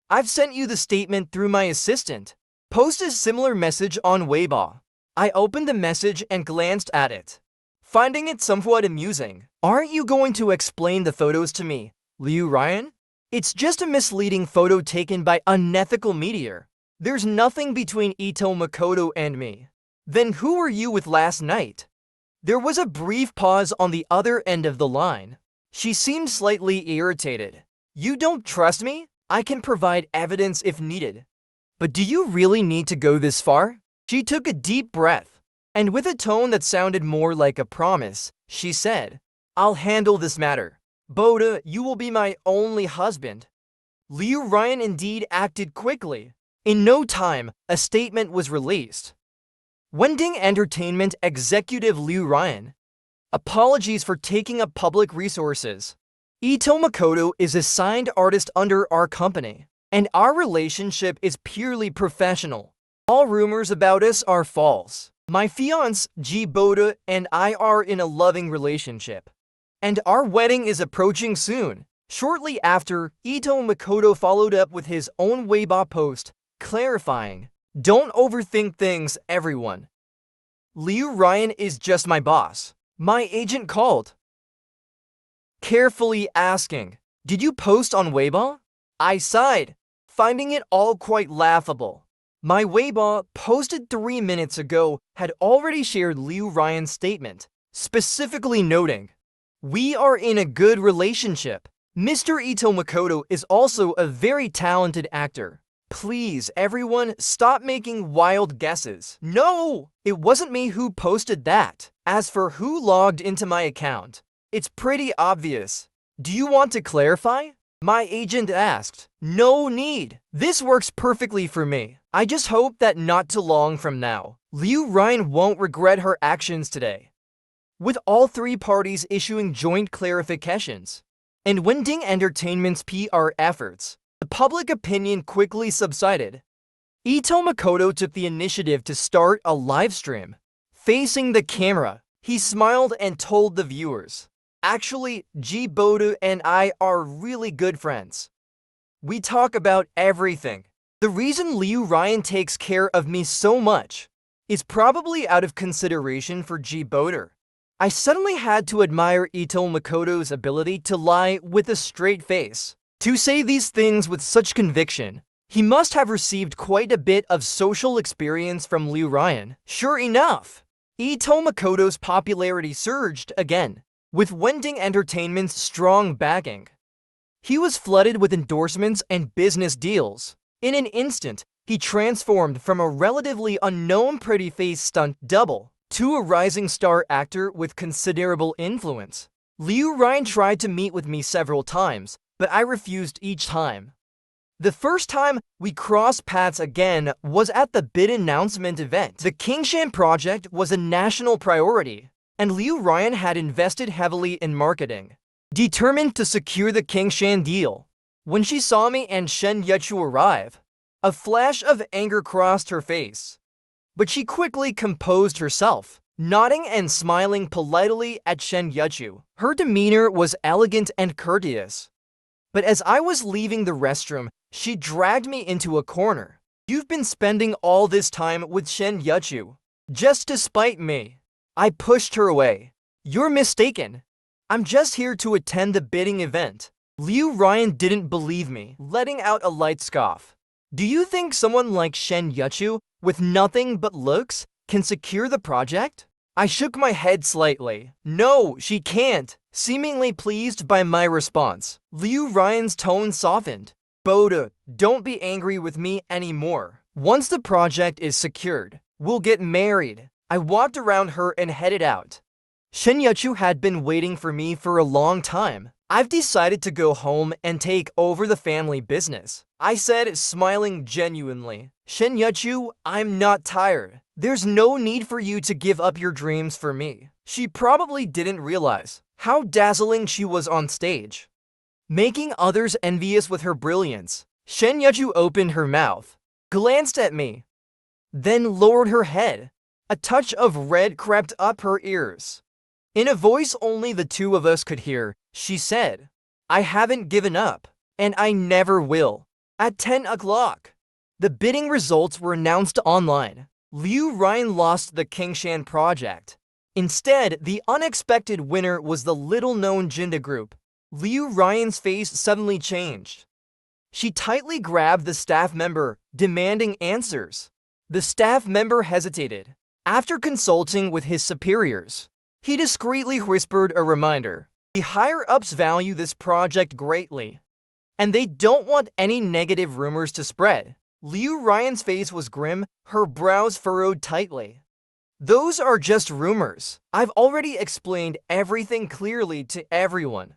I've sent you the statement through my assistant. Post a similar message on Weibo. I opened the message and glanced at it, finding it somewhat amusing. Aren't you going to explain the photos to me, Liu Ryan? It's just a misleading photo taken by unethical media. There's nothing between Ito Makoto and me. Then who were you with last night? There was a brief pause on the other end of the line. She seemed slightly irritated. You don't trust me? I can provide evidence if needed. But do you really need to go this far? She took a deep breath, and with a tone that sounded more like a promise, she said, I'll handle this matter. Boda, you will be my only husband. Liu Ryan indeed acted quickly. In no time, a statement was released. Wending Entertainment executive Liu Ryan. Apologies for taking up public resources. Ito Makoto is a signed artist under our company, and our relationship is purely professional. All rumors about us are false. My fiancé, Jibota, and I are in a loving relationship, and our wedding is approaching soon. Shortly after, Ito Makoto followed up with his own Weibo post, clarifying, don't overthink things, everyone. Liu Ryan is just my boss. My agent called, carefully asking, did you post on Weibo? I sighed, finding it all quite laughable. My Weibo, posted 3 minutes ago, had already shared Liu Ryan's statement, specifically noting, we are in a good relationship. Mr. Ito Makoto is also a very talented actor. Please, everyone, stop making wild guesses. No, it wasn't me who posted that. As for who logged into my account, it's pretty obvious. Do you want to clarify? My agent asked. No need. This works perfectly for me. I just hope that not too long from now, Liu Ryan won't regret her actions today. With all three parties issuing joint clarifications, and Wending Entertainment's PR efforts, the public opinion quickly subsided. Ito Makoto took the initiative to start a live stream. Facing the camera, he smiled and told the viewers, actually, Jibota and I are really good friends. We talk about everything. The reason Liu Ryan takes care of me so much is probably out of consideration for Jibota. I suddenly had to admire Ito Makoto's ability to lie with a straight face. To say these things with such conviction, he must have received quite a bit of social experience from Liu Ryan. Sure enough, Ito Makoto's popularity surged again, with Wending Entertainment's strong backing. He was flooded with endorsements and business deals. In an instant, he transformed from a relatively unknown pretty face stunt double to a rising star actor with considerable influence. Liu Ryan tried to meet with me several times, but I refused each time. The first time we crossed paths again was at the bid announcement event. The Kingshan project was a national priority, and Liu Ryan had invested heavily in marketing, determined to secure the Kingshan deal. When she saw me and Shen Yechu arrive, a flash of anger crossed her face, but she quickly composed herself, nodding and smiling politely at Shen Yechu. Her demeanor was elegant and courteous. But as I was leaving the restroom, she dragged me into a corner. "You've been spending all this time with Shen Yechu, just to spite me." I pushed her away. "You're mistaken. I'm just here to attend the bidding event." Liu Ryan didn't believe me, letting out a light scoff. "Do you think someone like Shen Yechu, with nothing but looks, can secure the project?" I shook my head slightly. "No, she can't." Seemingly pleased by my response, Liu Ryan's tone softened. "Boda, don't be angry with me anymore. Once the project is secured, we'll get married." I walked around her and headed out. Shen Yechu had been waiting for me for a long time. "I've decided to go home and take over the family business," I said, smiling genuinely. "Shen Yechu, I'm not tired. There's no need for you to give up your dreams for me." She probably didn't realize how dazzling she was on stage, making others envious with her brilliance. Shen Yechu opened her mouth, glanced at me, then lowered her head. A touch of red crept up her ears. In a voice only the two of us could hear, she said, "I haven't given up, and I never will." At 10 o'clock, the bidding results were announced online. Liu Ryan lost the Kingshan project. Instead, the unexpected winner was the little-known Jinda Group. Liu Ryan's face suddenly changed. She tightly grabbed the staff member, demanding answers. The staff member hesitated. After consulting with his superiors, he discreetly whispered a reminder. The higher-ups value this project greatly, and they don't want any negative rumors to spread. Liu Ryan's face was grim, her brows furrowed tightly. "Those are just rumors. I've already explained everything clearly to everyone."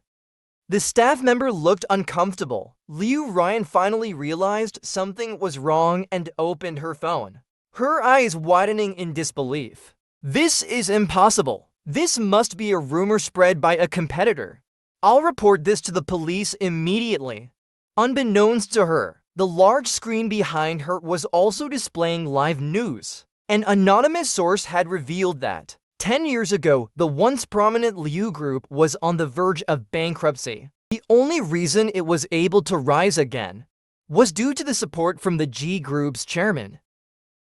The staff member looked uncomfortable. Liu Ryan finally realized something was wrong and opened her phone, her eyes widening in disbelief. "This is impossible. This must be a rumor spread by a competitor. I'll report this to the police immediately." Unbeknownst to her, the large screen behind her was also displaying live news. An anonymous source had revealed that 10 years ago, the once prominent Liu Group was on the verge of bankruptcy. The only reason it was able to rise again was due to the support from the G Group's chairman.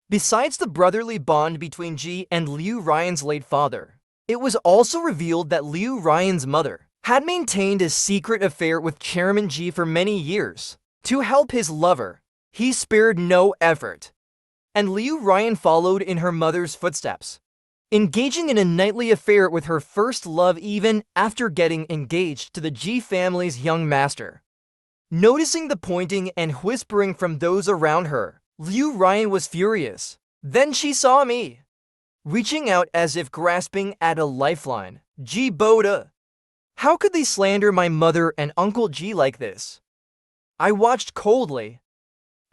Besides the brotherly bond between G and Liu Ryan's late father, it was also revealed that Liu Ryan's mother had maintained a secret affair with Chairman G for many years. To help his lover, he spared no effort, and Liu Ryan followed in her mother's footsteps, engaging in a nightly affair with her first love even after getting engaged to the G family's young master. Noticing the pointing and whispering from those around her, Liu Ryan was furious. Then she saw me, reaching out as if grasping at a lifeline. "G Boda, how could they slander my mother and Uncle G like this?" I watched coldly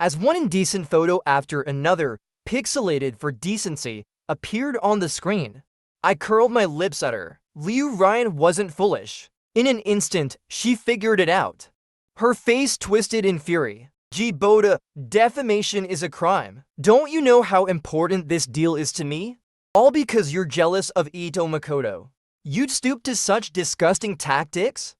as one indecent photo after another, pixelated for decency, appeared on the screen. I curled my lips at her. Liu Ryan wasn't foolish. In an instant, she figured it out. Her face twisted in fury. "G Boda, defamation is a crime. Don't you know how important this deal is to me? All because you're jealous of Ito Makoto. You'd stoop to such disgusting tactics?"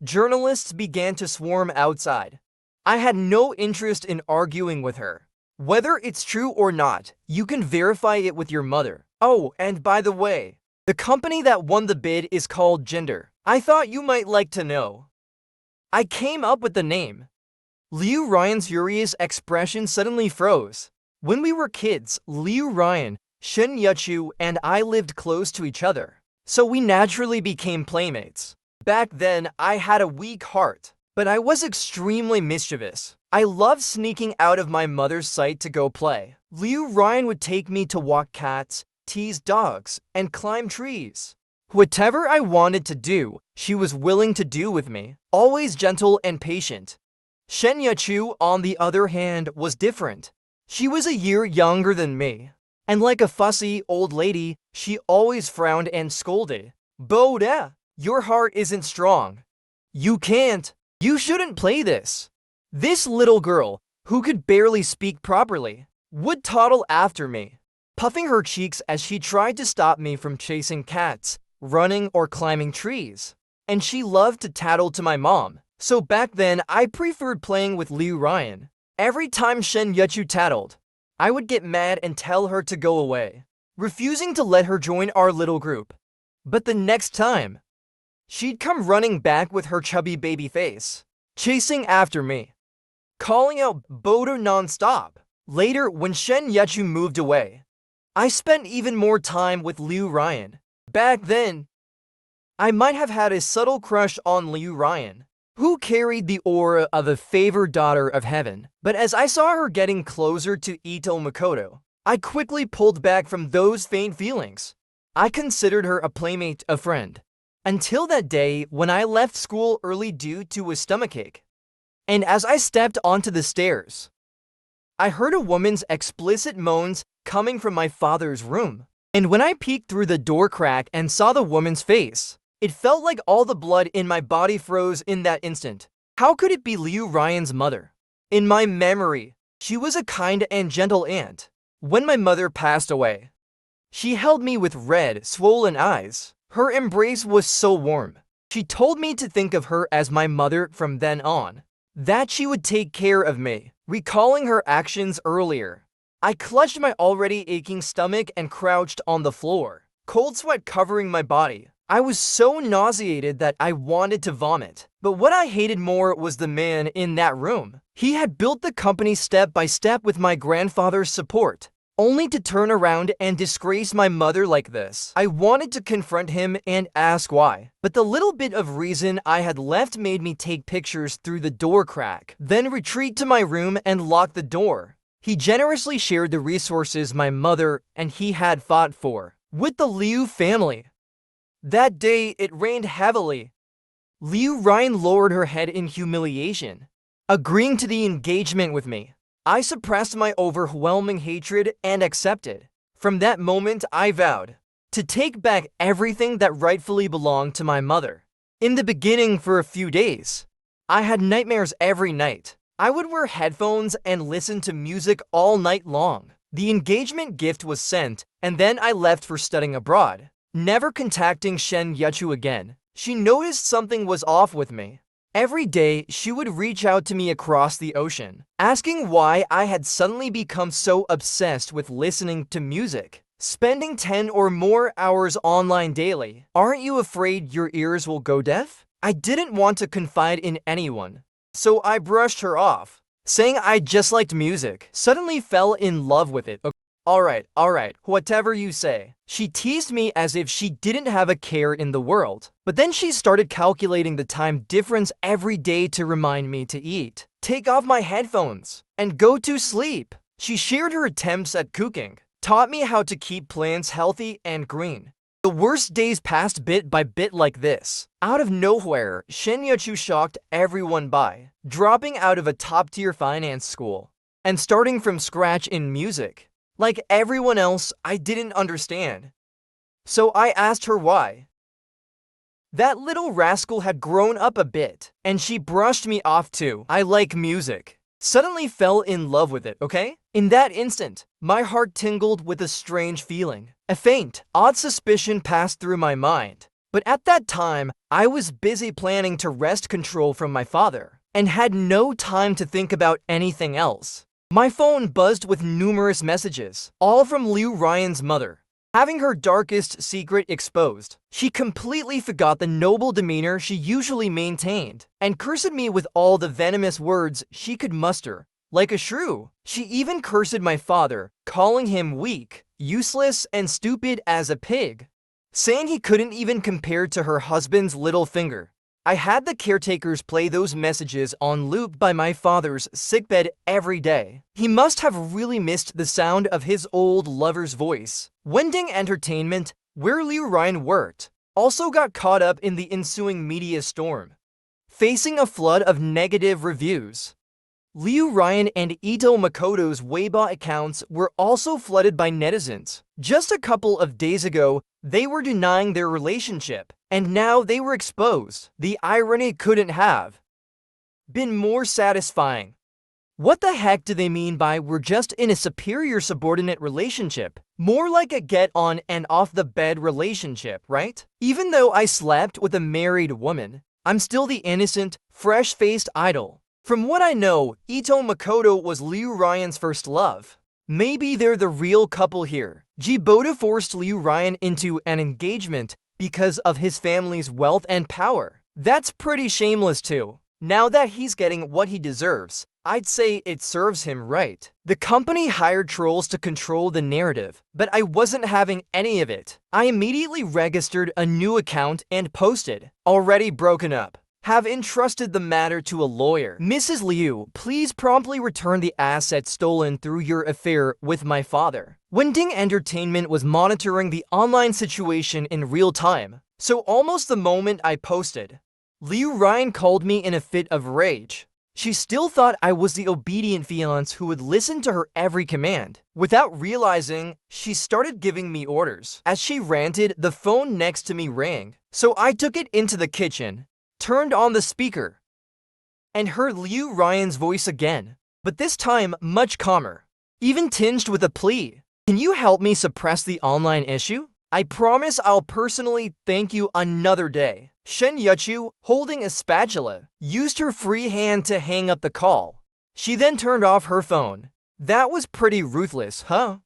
Journalists began to swarm outside. I had no interest in arguing with her. "Whether it's true or not, you can verify it with your mother. Oh, and by the way, the company that won the bid is called Jinder. I thought you might like to know." I came up with the name. Liu Ryan's furious expression suddenly froze. When we were kids, Liu Ryan, Shen Yechu, and I lived close to each other, so we naturally became playmates. Back then, I had a weak heart, but I was extremely mischievous. I loved sneaking out of my mother's sight to go play. Liu Ryan would take me to walk cats, tease dogs, and climb trees. Whatever I wanted to do, she was willing to do with me, always gentle and patient. Shen Yachu, on the other hand, was different. She was a year younger than me, and like a fussy old lady, she always frowned and scolded. Boda, your heart isn't strong. You can't. You shouldn't play this. This little girl, who could barely speak properly, would toddle after me, puffing her cheeks as she tried to stop me from chasing cats, running, or climbing trees. And she loved to tattle to my mom, so back then I preferred playing with Liu Ryan. Every time Shen Yachu tattled, I would get mad and tell her to go away, refusing to let her join our little group. But the next time, she'd come running back with her chubby baby face, chasing after me, calling out Bodo non-stop. Later, when Shen Yachu moved away, I spent even more time with Liu Ryan. Back then, I might have had a subtle crush on Liu Ryan, who carried the aura of a favored daughter of heaven. But as I saw her getting closer to Ito Makoto, I quickly pulled back from those faint feelings. I considered her a playmate, a friend, until that day when I left school early due to a stomachache. And as I stepped onto the stairs, I heard a woman's explicit moans coming from my father's room. And when I peeked through the door crack and saw the woman's face, it felt like all the blood in my body froze in that instant. How could it be Liu Ryan's mother? In my memory, she was a kind and gentle aunt. When my mother passed away, she held me with red, swollen eyes. Her embrace was so warm. She told me to think of her as my mother from then on, that she would take care of me. Recalling her actions earlier, I clutched my already aching stomach and crouched on the floor, cold sweat covering my body. I was so nauseated that I wanted to vomit. But what I hated more was the man in that room. He had built the company step by step with my grandfather's support, only to turn around and disgrace my mother like this. I wanted to confront him and ask why, but the little bit of reason I had left made me take pictures through the door crack, then retreat to my room and lock the door. He generously shared the resources my mother and he had fought for with the Liu family. That day, it rained heavily. Liu Ryan lowered her head in humiliation, agreeing to the engagement with me. I suppressed my overwhelming hatred and accepted. From that moment, I vowed to take back everything that rightfully belonged to my mother. In the beginning, for a few days, I had nightmares every night. I would wear headphones and listen to music all night long. The engagement gift was sent, and then I left for studying abroad, never contacting Shen Yachu again. She noticed something was off with me. Every day, she would reach out to me across the ocean, asking why I had suddenly become so obsessed with listening to music, spending 10 or more hours online daily. Aren't you afraid your ears will go deaf? I didn't want to confide in anyone, so I brushed her off, saying I just liked music. Suddenly fell in love with it. Alright, whatever you say. She teased me as if she didn't have a care in the world. But then she started calculating the time difference every day to remind me to eat, take off my headphones, and go to sleep. She shared her attempts at cooking, taught me how to keep plants healthy and green. The worst days passed bit by bit like this. Out of nowhere, Shen Yachu shocked everyone by dropping out of a top-tier finance school and starting from scratch in music. Like everyone else, I didn't understand. So I asked her why. That little rascal had grown up a bit, and she brushed me off too. I like music. Suddenly fell in love with it, okay? In that instant, my heart tingled with a strange feeling. A faint, odd suspicion passed through my mind. But at that time, I was busy planning to wrest control from my father, and had no time to think about anything else. My phone buzzed with numerous messages, all from Liu Ryan's mother. Having her darkest secret exposed, she completely forgot the noble demeanor she usually maintained, and cursed me with all the venomous words she could muster, like a shrew. She even cursed my father, calling him weak, useless, and stupid as a pig, saying he couldn't even compare to her husband's little finger. I had the caretakers play those messages on loop by my father's sickbed every day. He must have really missed the sound of his old lover's voice. Wending Entertainment, where Liu Ryan worked, also got caught up in the ensuing media storm. facing a flood of negative reviews. Liu Ryan and Ito Makoto's Weibo accounts were also flooded by netizens. Just a couple of days ago, they were denying their relationship, and now they were exposed. The irony couldn't have been more satisfying. What the heck do they mean by we're just in a superior subordinate relationship? More like a get on and off the bed relationship, right? Even though I slept with a married woman, I'm still the innocent, fresh-faced idol. From what I know, Ito Makoto was Liu Ryan's first love. Maybe they're the real couple here. Jibota forced Liu Ryan into an engagement because of his family's wealth and power. That's pretty shameless too. Now that he's getting what he deserves, I'd say it serves him right. The company hired trolls to control the narrative, but I wasn't having any of it. I immediately registered a new account and posted, "Already broken up. Have entrusted the matter to a lawyer. Mrs. Liu, please promptly return the assets stolen through your affair with my father." Winding Entertainment was monitoring the online situation in real time, so almost the moment I posted, Liu Ryan called me in a fit of rage. She still thought I was the obedient fiancé who would listen to her every command. Without realizing, she started giving me orders. As she ranted, the phone next to me rang, so I took it into the kitchen, turned on the speaker, and heard Liu Ryan's voice again, but this time much calmer, even tinged with a plea. "Can you help me suppress the online issue? I promise I'll personally thank you another day." Shen Yuchu, holding a spatula, used her free hand to hang up the call. She then turned off her phone. "That was pretty ruthless, huh?"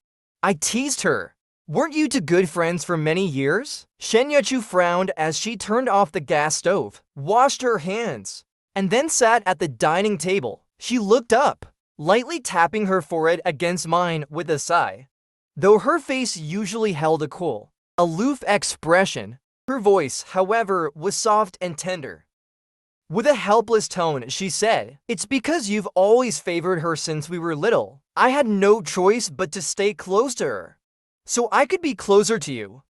I teased her. "Weren't you two good friends for many years?" Shen Yuchu frowned as she turned off the gas stove, washed her hands, and then sat at the dining table. She looked up, lightly tapping her forehead against mine with a sigh. Though her face usually held a cool, aloof expression, her voice, however, was soft and tender. With a helpless tone, she said, "It's because you've always favored her since we were little. I had no choice but to stay close to her, so I could be closer to you."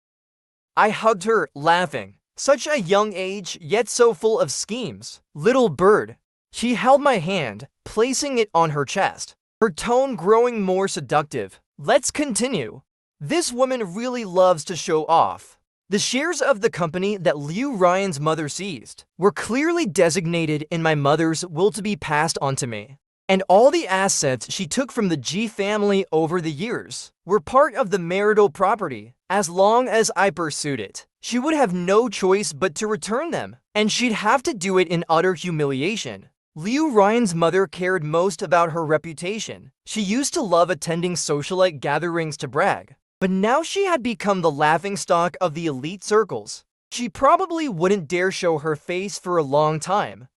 I hugged her, laughing. Such a young age, yet so full of schemes. Little bird. She held my hand, placing it on her chest, her tone growing more seductive. "Let's continue. This woman really loves to show off." The shares of the company that Liu Ryan's mother seized were clearly designated in my mother's will to be passed on to me, and all the assets she took from the G family over the years were part of the marital property. As long as I pursued it, she would have no choice but to return them, and she'd have to do it in utter humiliation. Liu Ryan's mother cared most about her reputation. She used to love attending socialite gatherings to brag. But now she had become the laughingstock of the elite circles. She probably wouldn't dare show her face for a long time.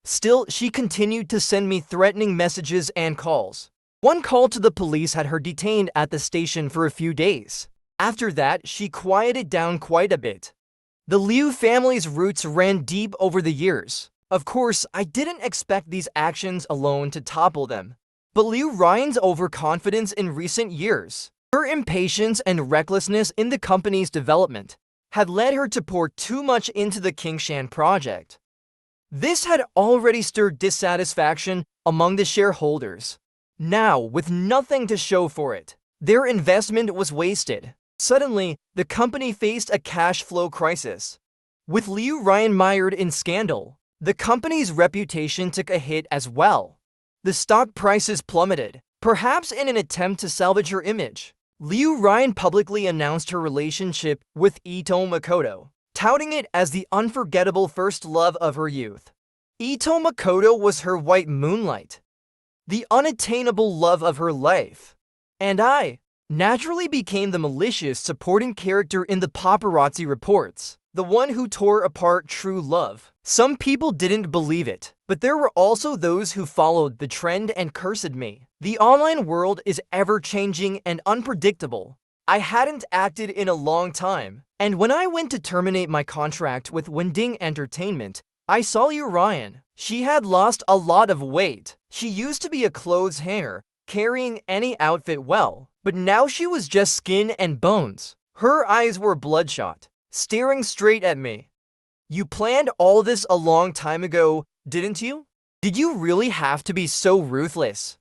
Still, she continued to send me threatening messages and calls. One call to the police had her detained at the station for a few days. After that, she quieted down quite a bit. The Liu family's roots ran deep over the years. Of course, I didn't expect these actions alone to topple them. But Liu Ryan's overconfidence in recent years, her impatience and recklessness in the company's development, had led her to pour too much into the Kingshan project. This had already stirred dissatisfaction among the shareholders. Now, with nothing to show for it, their investment was wasted. Suddenly, the company faced a cash flow crisis. With Liu Ryan mired in scandal, the company's reputation took a hit as well. The stock prices plummeted, perhaps in an attempt to salvage her image. Liu Ryan publicly announced her relationship with Ito Makoto, touting it as the unforgettable first love of her youth. Ito Makoto was her white moonlight, the unattainable love of her life. And I naturally became the malicious supporting character in the paparazzi reports, the one who tore apart true love. Some people didn't believe it, but there were also those who followed the trend and cursed me. The online world is ever-changing and unpredictable. I hadn't acted in a long time, and when I went to terminate my contract with Winding Entertainment, I saw Liu Ryan. She had lost a lot of weight. She used to be a clothes hanger, carrying any outfit well, but now she was just skin and bones. Her eyes were bloodshot, staring straight at me. You planned all this a long time ago, didn't you? Did you really have to be so ruthless?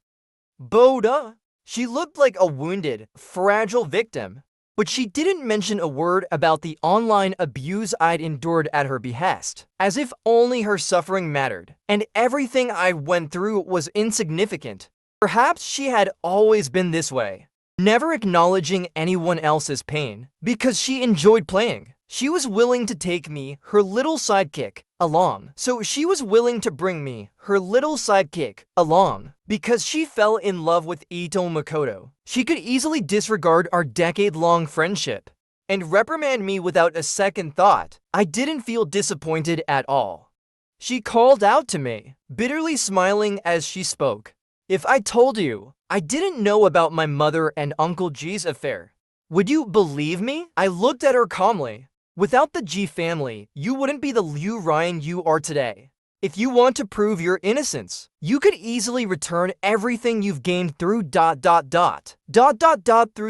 Boda. She looked like a wounded, fragile victim, but she didn't mention a word about the online abuse I'd endured at her behest, as if only her suffering mattered, and everything I went through was insignificant. Perhaps she had always been this way, never acknowledging anyone else's pain, because she enjoyed playing. She was willing to take me, her little sidekick, along. So she was willing to bring me, her little sidekick, along. Because she fell in love with Ito Makoto, she could easily disregard our decade-long friendship and reprimand me without a second thought. I didn't feel disappointed at all. She called out to me, bitterly smiling as she spoke. If I told you I didn't know about my mother and Uncle G's affair, would you believe me? I looked at her calmly. Without the G family, you wouldn't be the Liu Ryan you are today. If you want to prove your innocence, you could easily return everything you've gained through through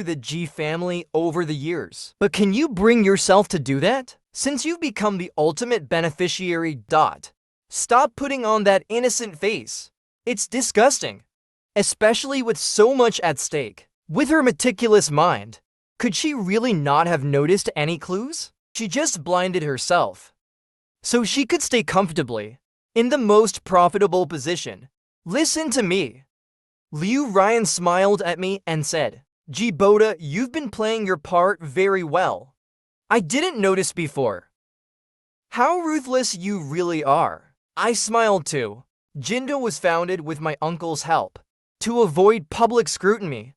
the G family over the years. But can you bring yourself to do that? Since you've become the ultimate beneficiary. Stop putting on that innocent face. It's disgusting. Especially with so much at stake. With her meticulous mind, could she really not have noticed any clues? She just blinded herself, so she could stay comfortably in the most profitable position. Listen to me. Liu Ryan smiled at me and said, G Boda, you've been playing your part very well. I didn't notice before. How ruthless you really are. I smiled too. Jindo was founded with my uncle's help to avoid public scrutiny.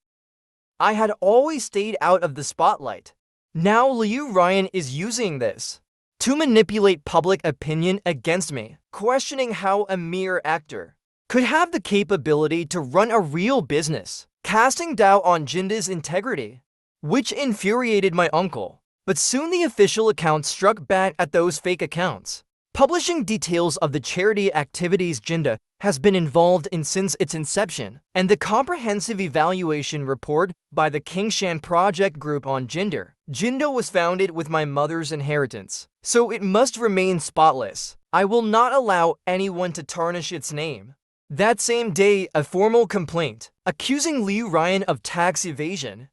I had always stayed out of the spotlight. Now Liu Ryan is using this to manipulate public opinion against me, questioning how a mere actor could have the capability to run a real business, casting doubt on Jinda's integrity, which infuriated my uncle. But soon the official account struck back at those fake accounts, publishing details of the charity activities Jinda has been involved in since its inception, and the comprehensive evaluation report by the Kingshan Project Group on gender. Jindo was founded with my mother's inheritance, so it must remain spotless. I will not allow anyone to tarnish its name. That same day, a formal complaint accusing Liu Ryan of tax evasion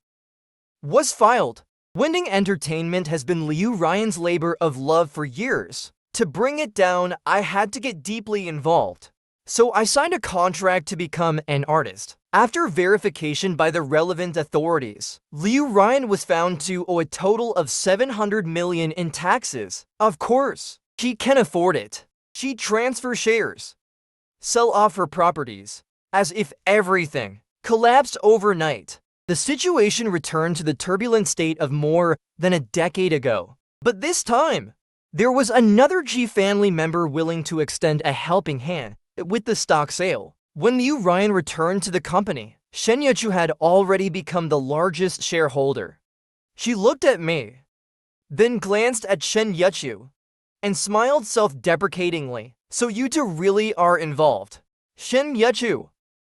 was filed. Winding Entertainment has been Liu Ryan's labor of love for years. To bring it down, I had to get deeply involved. So I signed a contract to become an artist. After verification by the relevant authorities, Liu Ryan was found to owe a total of 700 million in taxes. Of course, she can afford it. She transfers shares, sell off her properties, as if everything collapsed overnight. The situation returned to the turbulent state of more than a decade ago. But this time, there was another G family member willing to extend a helping hand with the stock sale. When Liu Ryan returned to the company, Shen Yechu had already become the largest shareholder. She looked at me, then glanced at Shen Yechu, and smiled self-deprecatingly. So you two really are involved. Shen Yechu,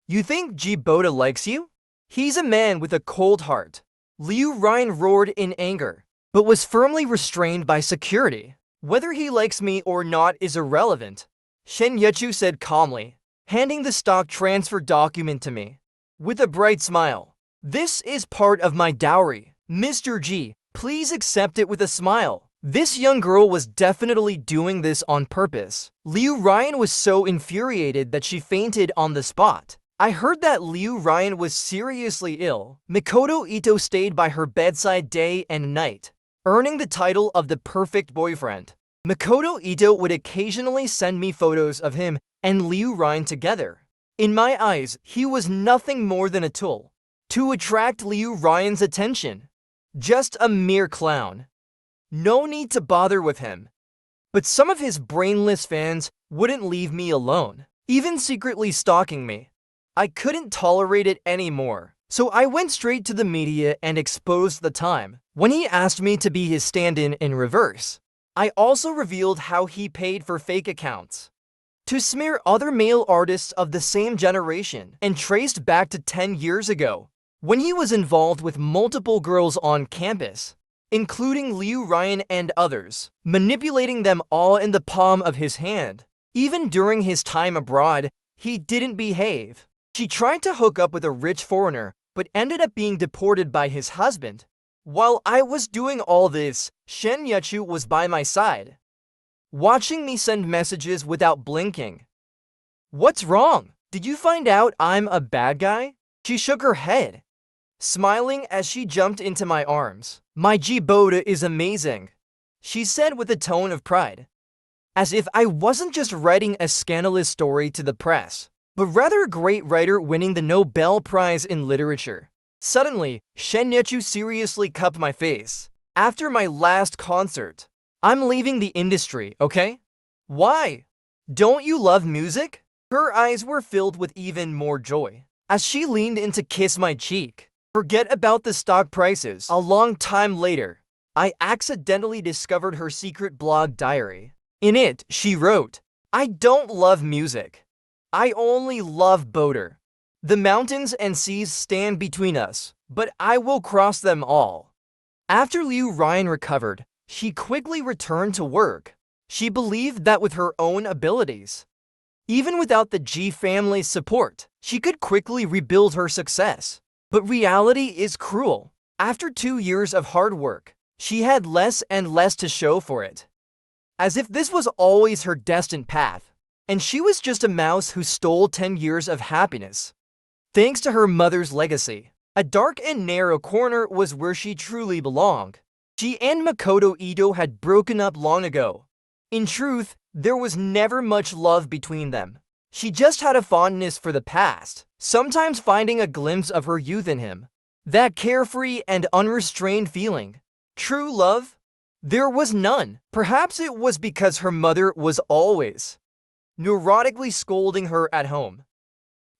you think G Boda likes you? He's a man with a cold heart. Liu Ryan roared in anger, but was firmly restrained by security. Whether he likes me or not is irrelevant, Shen Yechu said calmly, handing the stock transfer document to me. With a bright smile, this is part of my dowry. Mr. G, please accept it with a smile. This young girl was definitely doing this on purpose. Liu Ryan was so infuriated that she fainted on the spot. I heard that Liu Ryan was seriously ill. Makoto Ito stayed by her bedside day and night, earning the title of the perfect boyfriend. Makoto Ito would occasionally send me photos of him and Liu Ryan together. In my eyes, he was nothing more than a tool to attract Liu Ryan's attention. Just a mere clown. No need to bother with him. But some of his brainless fans wouldn't leave me alone, even secretly stalking me. I couldn't tolerate it anymore. So I went straight to the media and exposed the time when he asked me to be his stand-in in reverse. I also revealed how he paid for fake accounts to smear other male artists of the same generation, and traced back to 10 years ago when he was involved with multiple girls on campus. including Liu Ryan and others, manipulating them all in the palm of his hand. Even during his time abroad, he didn't behave. She tried to hook up with a rich foreigner, but ended up being deported by his husband. While I was doing all this, Shen Yechu was by my side, watching me send messages without blinking. What's wrong? Did you find out I'm a bad guy? She shook her head, smiling as she jumped into my arms. My Jiboda is amazing, she said with a tone of pride, as if I wasn't just writing a scandalous story to the press, but rather a great writer winning the Nobel Prize in Literature. Suddenly, Shen Yechu seriously cupped my face. After my last concert, I'm leaving the industry, okay? Why? Don't you love music? Her eyes were filled with even more joy as she leaned in to kiss my cheek. Forget about the stock prices. A long time later, I accidentally discovered her secret blog diary. In it, she wrote, "I don't love music. I only love Boulder. The mountains and seas stand between us, but I will cross them all." After Liu Ryan recovered, she quickly returned to work. She believed that with her own abilities, even without the Ji family's support, she could quickly rebuild her success. But reality is cruel. After 2 years of hard work, she had less and less to show for it, as if this was always her destined path, and she was just a mouse who stole 10 years of happiness. Thanks to her mother's legacy, a dark and narrow corner was where she truly belonged. She and Makoto Ito had broken up long ago. In truth, there was never much love between them. She just had a fondness for the past, sometimes finding a glimpse of her youth in him. That carefree and unrestrained feeling. True love? There was none. Perhaps it was because her mother was always neurotically scolding her at home.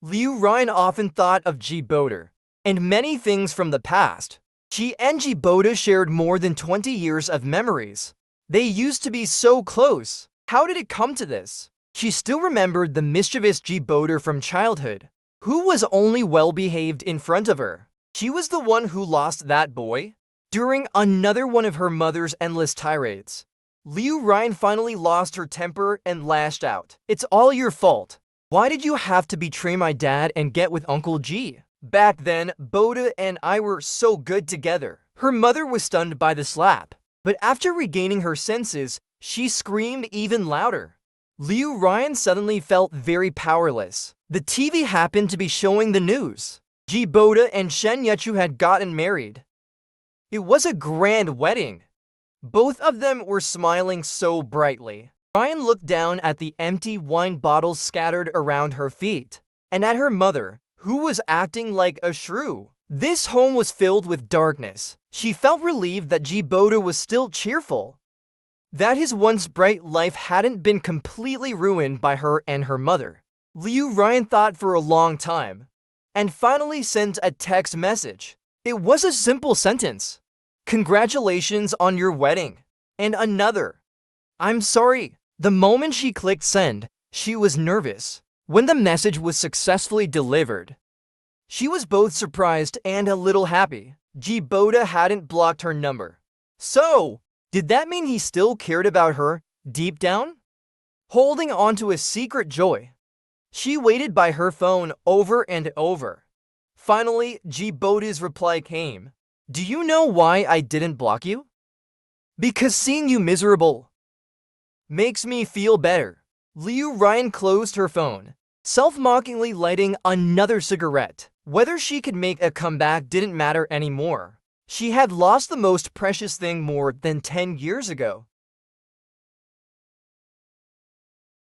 Liu Ryan often thought of Jiboda and many things from the past. She and Jiboda shared more than 20 years of memories. They used to be so close. How did it come to this? She still remembered the mischievous Jiboda from childhood, who was only well-behaved in front of her. She was the one who lost that boy. During another one of her mother's endless tirades, Liu Ryan finally lost her temper and lashed out. "It's all your fault. Why did you have to betray my dad and get with Uncle G? Back then, Boda and I were so good together." Her mother was stunned by the slap, but after regaining her senses, she screamed even louder. Liu Ryan suddenly felt very powerless. The TV happened to be showing the news. Jiboda and Shen Yechu had gotten married. It was a grand wedding. Both of them were smiling so brightly. Ryan looked down at the empty wine bottles scattered around her feet, and at her mother, who was acting like a shrew. This home was filled with darkness. She felt relieved that Jiboda was still cheerful, that his once bright life hadn't been completely ruined by her and her mother. Liu Ryan thought for a long time, and finally sent a text message. It was a simple sentence. "Congratulations on your wedding." And another. "I'm sorry." The moment she clicked send, she was nervous. When the message was successfully delivered, she was both surprised and a little happy. Jiboda hadn't blocked her number. So, did that mean he still cared about her, deep down? Holding on to a secret joy, she waited by her phone over and over. Finally, Jiboda's reply came. "Do you know why I didn't block you? Because seeing you miserable makes me feel better." Liu Ryan closed her phone, self-mockingly lighting another cigarette. Whether she could make a comeback didn't matter anymore. She had lost the most precious thing more than 10 years ago.